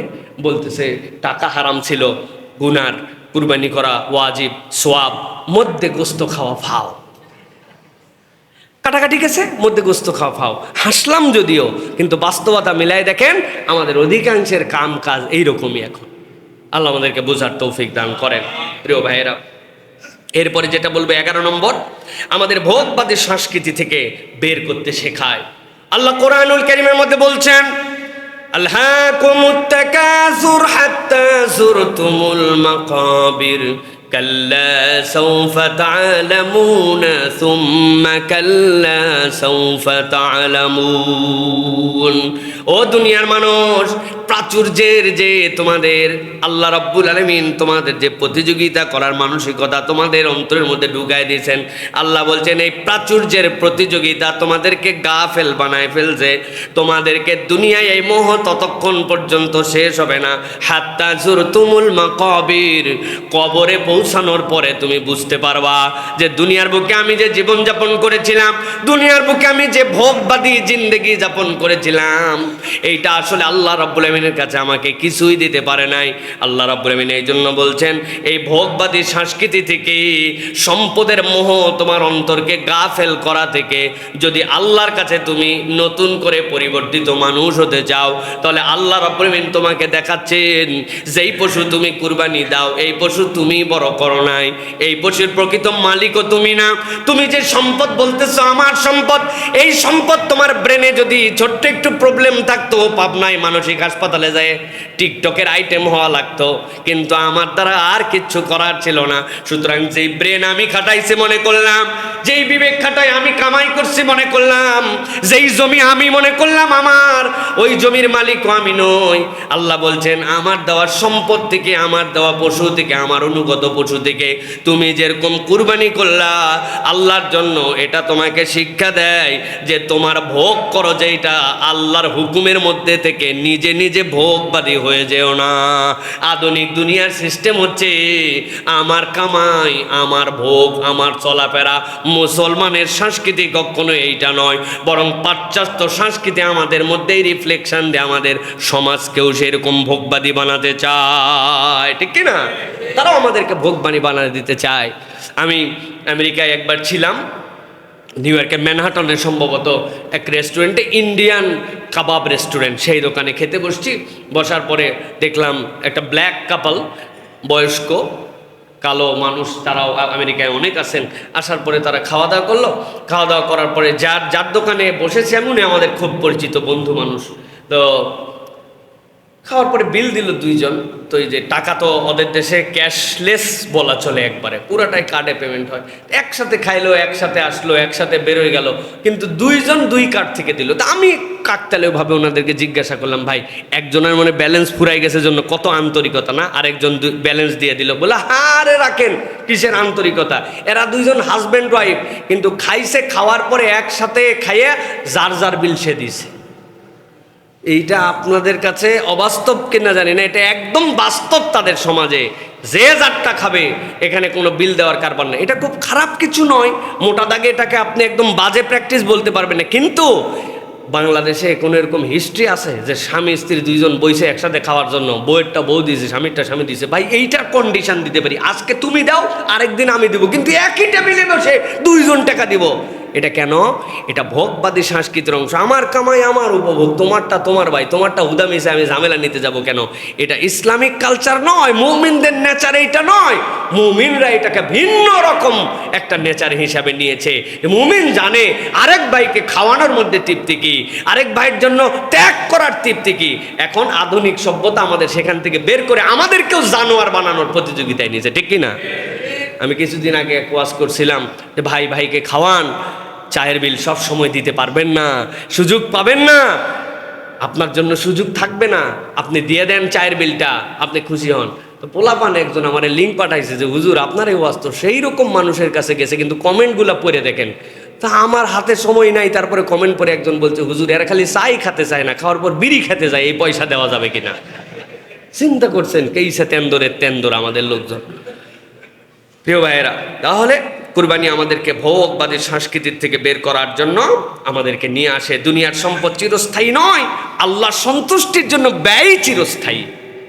[SPEAKER 1] বলতেছে টাকা হারাম ছিল, গুনার, কুরবানি করা ওয়াজিব, সোয়াব, মধ্যে গোস্ত খাওয়া ফাও। কাটাকাটি গেছে, মধ্যে গোস্ত খাওয়া ফাও। হাসলাম যদিও, কিন্তু বাস্তবতা মিলাই দেখেন আমাদের অধিকাংশের কাম কাজ এইরকমই এখন। আল্লাহ আমাদেরকে বোঝার তৌফিক দান করেন। প্রিয় ভাইয়েরা, এরপরে যেটা বলবো 11 নম্বর, আমাদের ভোগবাদী সংস্কৃতি থেকে বের করতে শেখায়। আল্লাহ কোরআনুল কারীমের মধ্যে বলছেন, আলহাকুমুত তাকাসুর হাত্তা যুরতুমুল মাকাবির কাল্লা সাউফা তা'লামুনা সুম্মা কাল্লা সাউফা তা'লামুন। ও দুনিয়ার মানুষ, প্রাচুর্যের যে তোমাদের আল্লাহ রাব্বুল আলামিন তোমাদের যে প্রতিযোগিতা করার মানসিকতা তোমাদের অন্তরের মধ্যে ঢুকায় দিয়েছেন, আল্লাহ বলছেন এই প্রাচুর্যের প্রতিযোগিতা তোমাদেরকে গাফেল বানায় ফেলছে। তোমাদেরকে দুনিয়ায় এই মোহ ততক্ষণ পর্যন্ত শেষ হবে না হাত্তা যুরতুমুল মাকাবির, কবরে পৌঁছানোর পরে তুমি বুঝতে পারবা যে দুনিয়ার বুকে আমি যে জীবনযাপন করেছিলাম, দুনিয়ার বুকে আমি যে ভোগবাদী জিন্দেগি যাপন করেছিলাম, এইটা আসলে আল্লাহ রাব্বুল আলামিনের কাছে আমাকে কিছুই দিতে পারে নাই। আল্লাহ রাব্বুল আলামিন এই জন্য বলছেন এই ভোগবাদী সংস্কৃতি থেকে, সম্পদের মোহ তোমার অন্তরকে গাফেল করা থেকে যদি আল্লাহর কাছে তুমি নতুন করে পরিবর্তিত মানুষ হতে চাও, তাহলে আল্লাহ রাব্বুল আলামিন তোমাকে দেখাচ্ছেন যেই পশু তুমি কুরবানি দাও, এই পশু তুমি বড় করো নাই, এই পশুর প্রকৃত মালিকও তুমি না। তুমি যে সম্পদ বলতেছো আমার সম্পদ, এই সম্পদ তোমার ব্রেনে যদি ছোট্ট একটু প্রবলেম থাকতো, পাবনায় মানসিক হাসপাতালে যায় টিকটকের আইটেম হওয়া লাগতো, কিন্তু আমার দ্বারা আর কিচ্ছু করার ছিল না। সুতরাং যেই ব্রেন আমি খাটাইছি মনে করলাম, যেই বিবেক খাটাই আমি কামাই করছি মনে করলাম, যেই জমি আমি মনে করলাম আমার, ওই জমির মালিকও আমি নই। আল্লাহ বলছেন আমার দেওয়া সম্পদ থেকে, আমার দেওয়া পশু থেকে, আমার অনুগত পশু থেকে তুমি যেরকম কুরবানি করলা আল্লাহর জন্য, এটা তোমাকে শিক্ষা দেয় যে তোমার ভোগ করো যেটা আল্লাহর হুকুমের মধ্যে থেকে নিজে নিজে ভোগবাদী হয়ে যেও না। আধুনিক দুনিয়ার সিস্টেম হচ্ছে আমার কামাই, আমার ভোগ, আমার চলাফেরা। মুসলমানের সংস্কৃতি কখনো এইটা নয়, বরং পাশ্চাত্য সংস্কৃতি আমাদের মধ্যেই রিফ্লেকশন দেয়, আমাদের সমাজকেও সেরকম ভোগবাদী বানাতে চায়, ঠিক কি না? তারাও আমাদেরকে ভোগবাদী বানিয়ে দিতে চায়। আমি আমেরিকায় একবার ছিলাম, নিউ ইয়র্কের ম্যানহাটনে সম্ভবত এক রেস্টুরেন্টে, ইন্ডিয়ান কাবাব রেস্টুরেন্ট, সেই দোকানে খেতে বসছি। বসার পরে দেখলাম একটা ব্ল্যাক কাপল, বয়স্ক কালো মানুষ, তারাও আমেরিকায় অনেক আছেন। আসার পরে তারা খাওয়া দাওয়া করলো। খাওয়া দাওয়া করার পরে যার দোকানে বসেছে এমনই আমাদের খুব পরিচিত বন্ধু মানুষ, তো খাওয়ার পরে বিল দিল দুইজন। তো এই যে টাকা তো ওদের দেশে ক্যাশলেস বলা চলে, একবারে পুরাটাই কার্ডে পেমেন্ট হয়। একসাথে খাইলো, একসাথে আসলো, একসাথে বেরোয় গেল, কিন্তু দুইজন দুই কার্ড থেকে দিল। তা আমি কাকতালীয় ভাবে ওনাদেরকে জিজ্ঞাসা করলাম, ভাই একজনের মনে ব্যালেন্স ফুরাই গেছে জন্য কত আন্তরিকতা না, আরেকজন ব্যালেন্স দিয়ে দিল। বলে হারে রাখেন, কিসের আন্তরিকতা, এরা দুইজন হাজব্যান্ড ওয়াইফ, কিন্তু খাইছে, খাওয়ার পরে একসাথে খাইয়ে যার যার বিল সে দিছে। এইটা আপনাদের কাছে অবাস্তব কিনা জানি না, এটা একদম বাস্তব তাদের সমাজে, যে যারটা খাবে, এখানে কোনো বিল দেওয়ার কারবার নেই। এটা খুব খারাপ কিছু নয়, মোটা দাগে এটাকে আপনি একদম বাজে প্র্যাকটিস বলতে পারবেন না। কিন্তু বাংলাদেশে কোনো এরকম হিস্ট্রি আছে যে স্বামী স্ত্রী দুইজন বইসে একসাথে খাওয়ার জন্য, বউয়েরটা বউ দিয়েছে, স্বামীরটা স্বামী দিয়েছে? ভাই এইটার কন্ডিশন দিতে পারি, আজকে তুমি দাও, আরেকদিন আমি দিব, কিন্তু একই টেবিলে বসে দুইজন টাকা দিব। এটা কেন? এটা ভোগবাদী সংস্কৃতির অংশ। আমার কামাই আমার উপভোগ, তোমারটা তোমার ভাই, তোমারটা হুদামিসে আমি ঝামেলা নিতে যাব কেন? এটা ইসলামিক কালচার নয়, মুমিনদের নেচার এইটা নয়। মুমিনরা এটাকে ভিন্ন রকম একটা নেচার হিসাবে নিয়েছে। মুমিন জানে আরেক ভাইকে খাওয়ানোর মধ্যে তৃপ্তি কি, আরেক ভাইয়ের জন্য ত্যাগ করার তৃপ্তি কি। এখন আধুনিক সভ্যতা আমাদের সেখান থেকে বের করে আমাদেরকেও জানোয়ার বানানোর প্রতিযোগিতায় নিয়েছে, ঠিক কি না? আমি কিছুদিন আগে এক ওয়াজ করছিলাম যে ভাই ভাইকে খাওয়ান, চায়ের বিল সব সময় দিতে পারবেন না, সুযোগ পাবেন না, আপনার জন্য সুযোগ থাকবে না, আপনি দিয়ে দেন চায়ের বিলটা, আপনি খুশি হন। তো পোলাপান একজন আমার লিঙ্ক পাঠাইছে যে হুজুর আপনার এই ওয়াজ তো সেই রকম মানুষের কাছে গেছে, কিন্তু কমেন্টগুলো পড়ে দেখেন। তা আমার হাতে সময় নাই, তারপরে কমেন্ট করে একজন বলছে হুজুর এরা খালি চাই খেতে চায় না, খাওয়ার পর বিড়ি খেতে যায়, এই পয়সা দেওয়া যাবে কিনা? চিন্তা করছেন কেইসে তেন্দরের তেন্দর আমাদের লোকজন। প্রিয় ভাইয়েরা, তাহলে কুরবানি আমাদেরকে ভোগবাদী সংস্কৃতির থেকে বের করার জন্য আমাদেরকে নিয়ে আসে। দুনিয়ার সম্পদ চিরস্থায়ী নয়, আল্লাহর সন্তুষ্টির জন্য ব্যয় চিরস্থায়ী।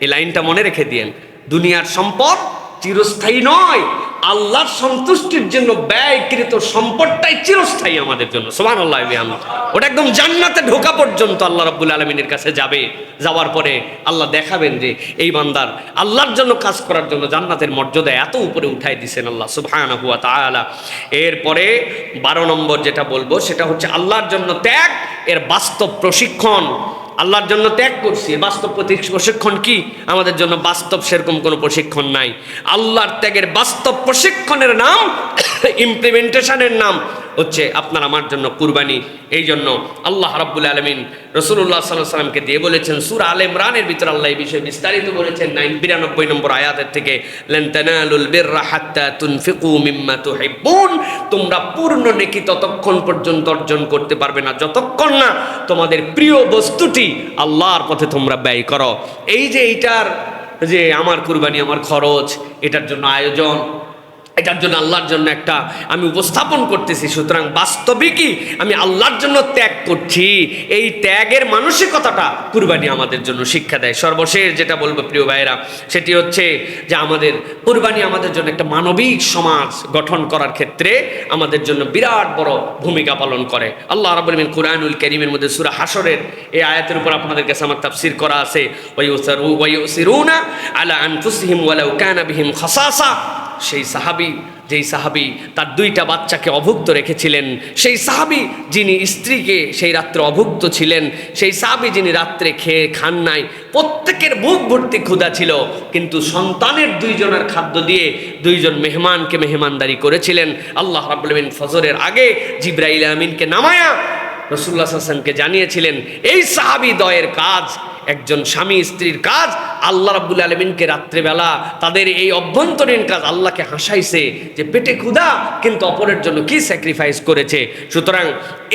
[SPEAKER 1] এই লাইনটা মনে রেখে দিয়েন, দুনিয়ার সম্পদ চিরস্থায়ী নয়, আল্লাহর সন্তুষ্টির জন্য ব্যয়কৃত সম্পদটাই চিরস্থায়ী আমাদের জন্য। সুবহানাল্লাহ। ওটা একদম জান্নাতে ঢোকা পর্যন্ত আল্লাহ রাব্বুল আলামিনের কাছে যাবে। যাওয়ার পরে আল্লাহ দেখাবেন যে এই বান্দার আল্লাহর জন্য কাজ করার জন্য জান্নাতের মর্যাদা এত উপরে উঠাই দিয়েছেন আল্লাহ সুবহানাহু ওয়া তাআলা। এরপরে 12 নম্বর যেটা বলবো সেটা হচ্ছে আল্লাহর জন্য ত্যাগ, এর বাস্তব প্রশিক্ষণ। আল্লাহর জন্য ত্যাগ করছি, বাস্তব প্রশিক্ষণ কি? আমাদের জন্য বাস্তব সেরকম কোনো প্রশিক্ষণ নাই। আল্লাহর ত্যাগের বাস্তব প্রশিক্ষণের নাম ইমপ্লিমেন্টেশনের নাম হচ্ছে আপনার আমার জন্য কুরবানি। এই জন্য আল্লাহ রাব্বুল আলামিন রাসূলুল্লাহ সাল্লাল্লাহু আলাইহি সাল্লামকে দিয়ে বলেছেন, সূরা আলে ইমরানের ভিতর আল্লাহ এই বিষয়ে বিস্তারিত বলেছেন 92 নম্বর আয়াতের থেকে, লান তানালুল বিররা হাত্তা তুনফিকু মিম্মা তুহিব্বুন। তোমরা পূর্ণ নেকি ততক্ষণ পর্যন্ত অর্জন করতে পারবে না যতক্ষণ না তোমাদের প্রিয় বস্তুটি আল্লাহর পথে তোমরা ব্যয় করো। এই যে এইটার যে আমার কুরবানি আমার খরচ, এটার জন্য আয়োজন, এটার জন্য আল্লাহর জন্য একটা আমি উপস্থাপন করতেছি, সুতরাং বাস্তবিকই আমি আল্লাহর জন্য ত্যাগ করছি। এই ত্যাগের মানসিকতাটা কুরবানি আমাদের জন্য শিক্ষা দেয়। সর্বশেষ যেটা বলবো প্রিয় ভাইয়েরা, সেটি হচ্ছে যে আমাদের কুরবানি আমাদের জন্য একটা মানবিক সমাজ গঠন করার ক্ষেত্রে আমাদের জন্য বিরাট বড় ভূমিকা পালন করে। আল্লাহ রাব্বুল আলামিন কুরআনুল কারীমের মধ্যে সূরা হাশরের এই আয়াতের উপর আপনাদের কাছে আমার তাফসীর করা আছে, ওয়ায়ুসিরুনা আলা আনফুসিহিম ওয়ালাউ কানা বিহিম খাসাসা। সেই সাহাবী, যেই সাহাবী তার 2টা বাচ্চাকে অভুক্ত রেখেছিলেন, সেই সাহাবী যিনি স্ত্রীকে সেই রাত্রে অভুক্ত ছিলেন, সেই সাহাবী যিনি রাত্রে খেয়ে খান নাই, প্রত্যেকের বুক ভর্তি ক্ষুধা ছিল, কিন্তু সন্তানের 2 জনের খাদ্য দিয়ে 2 জন মেহমানকে মেহমানদারি করেছিলেন। আল্লাহ রাব্বুল আলামিন ফজরের আগে জিবরাইল আমিনকে নামায়া রাসূলুল্লাহ সাল্লাল্লাহু আলাইহি ওয়াসাল্লামকে জানিয়েছিলেন এই সাহাবী দয়ের কাজ, একজন স্বামী স্ত্রীর কাজ আল্লাহ রাব্বুল আলামিনকে রাত্রেবেলা তাদের এই অভ্যন্তরীণ কাজ আল্লাহকে হাসাইছে যে পেটে ক্ষুধা কিন্তু অপরের জন্য কি স্যাক্রিফাইস করেছে। সুতরাং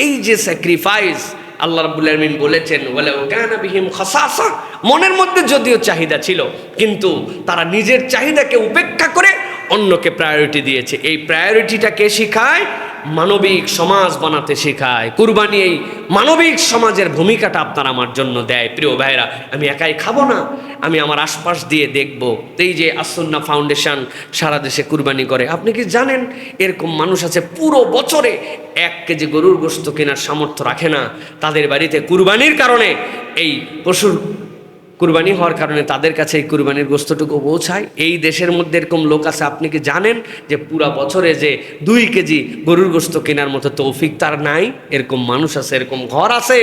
[SPEAKER 1] এই যে স্যাক্রিফাইস আল্লাহ রাব্বুল আলামিন বলেছেন ওয়ালাউ কানা বিহিম খাসাসা, মনের মধ্যে যদিও চাহিদা ছিল কিন্তু তারা নিজের চাহিদাকে উপেক্ষা করে অন্যকে প্রায়োরিটি দিয়েছে। এই প্রায়োরিটিটাকে শেখায়, মানবিক সমাজ বানাতে শেখায়। কুরবানি এই মানবিক সমাজের ভূমিকাটা আপনার আমার জন্য দেয়। প্রিয় ভাইরা, আমি একাই খাবো না, আমি আমার আশপাশ দিয়ে দেখব। এই যে আসুন্নাহ ফাউন্ডেশন সারা দেশে কুরবানি করে, আপনি কি জানেন এরকম মানুষ আছে পুরো বছরে 1 কেজি গরুর গোশত কেনার সামর্থ্য রাখে না, তাদের বাড়িতে কুরবানির কারণে এই পশুর কুরবানি হওয়ার কারণে তাদের কাছে এই কুরবানির গোশতটুকু পৌঁছায়। এই দেশের মধ্যে এরকম লোক আছে, আপনি কি জানেন যে পুরা বছরে যে 2 কেজি গরুর গোশত কেনার মতো তৌফিক তার নাই? এরকম মানুষ আছে, এরকম ঘর আছে।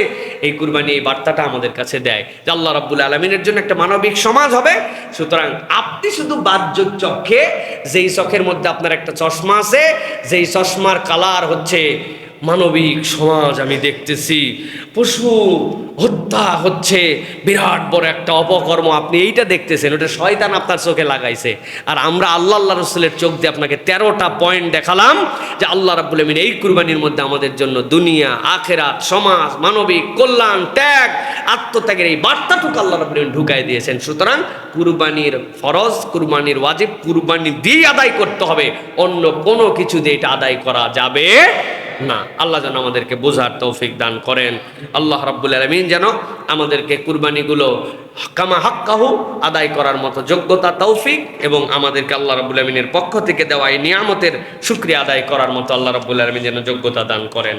[SPEAKER 1] এই কুরবানি এই বার্তাটা আমাদের কাছে দেয় যে আল্লাহ রাব্বুল আলামিনের জন্য একটা মানবিক সমাজ হবে। সুতরাং আপনি শুধু বাহ্যিক চক্ষে, যেই চোখের মধ্যে আপনার একটা চশমা আছে, যেই চশমার কালার হচ্ছে মানবিক সমাজ আমি দেখতেছি, পশু হত্যা হচ্ছে বিরাট বড় একটা অপকর্ম, আপনি এইটা দেখতেছেন, ওটা শয়তান আপনার চোখে লাগাইছে। আর আমরা আল্লাহ রাসূলের চোখ দিয়ে আপনাকে 13টা পয়েন্ট দেখালাম যে আল্লাহ রাব্বুল আলামিন এই কুরবানির মধ্যে আমাদের জন্য দুনিয়া, আখেরাত, সমাজ, মানবিক কল্যাণ, ত্যাগ, আত্মত্যাগের এই বার্তাটুকু আল্লাহ রাব্বুল আলামিন ঢুকাই দিয়েছেন। সুতরাং কুরবানির ফরজ, কুরবানির ওয়াজিব কুরবানি দিয়ে আদায় করতে হবে, অন্য কোনো কিছু দিয়ে এটা আদায় করা যাবে না। আল্লাহ যেন আমাদেরকে বোঝার তৌফিক দান করেন। আল্লাহ রাব্বুল আলামিন যেন আমাদেরকে কুরবানিগুলো কামা হাক্কাহু আদায় করার মতো যোগ্যতা, তৌফিক, এবং আমাদেরকে আল্লাহ রাব্বুল আলামিনের পক্ষ থেকে দেওয়া এই নিয়ামতের শুকরিয়া আদায় করার মতো আল্লাহ রাব্বুল আলামিন যেন যোগ্যতা দান করেন।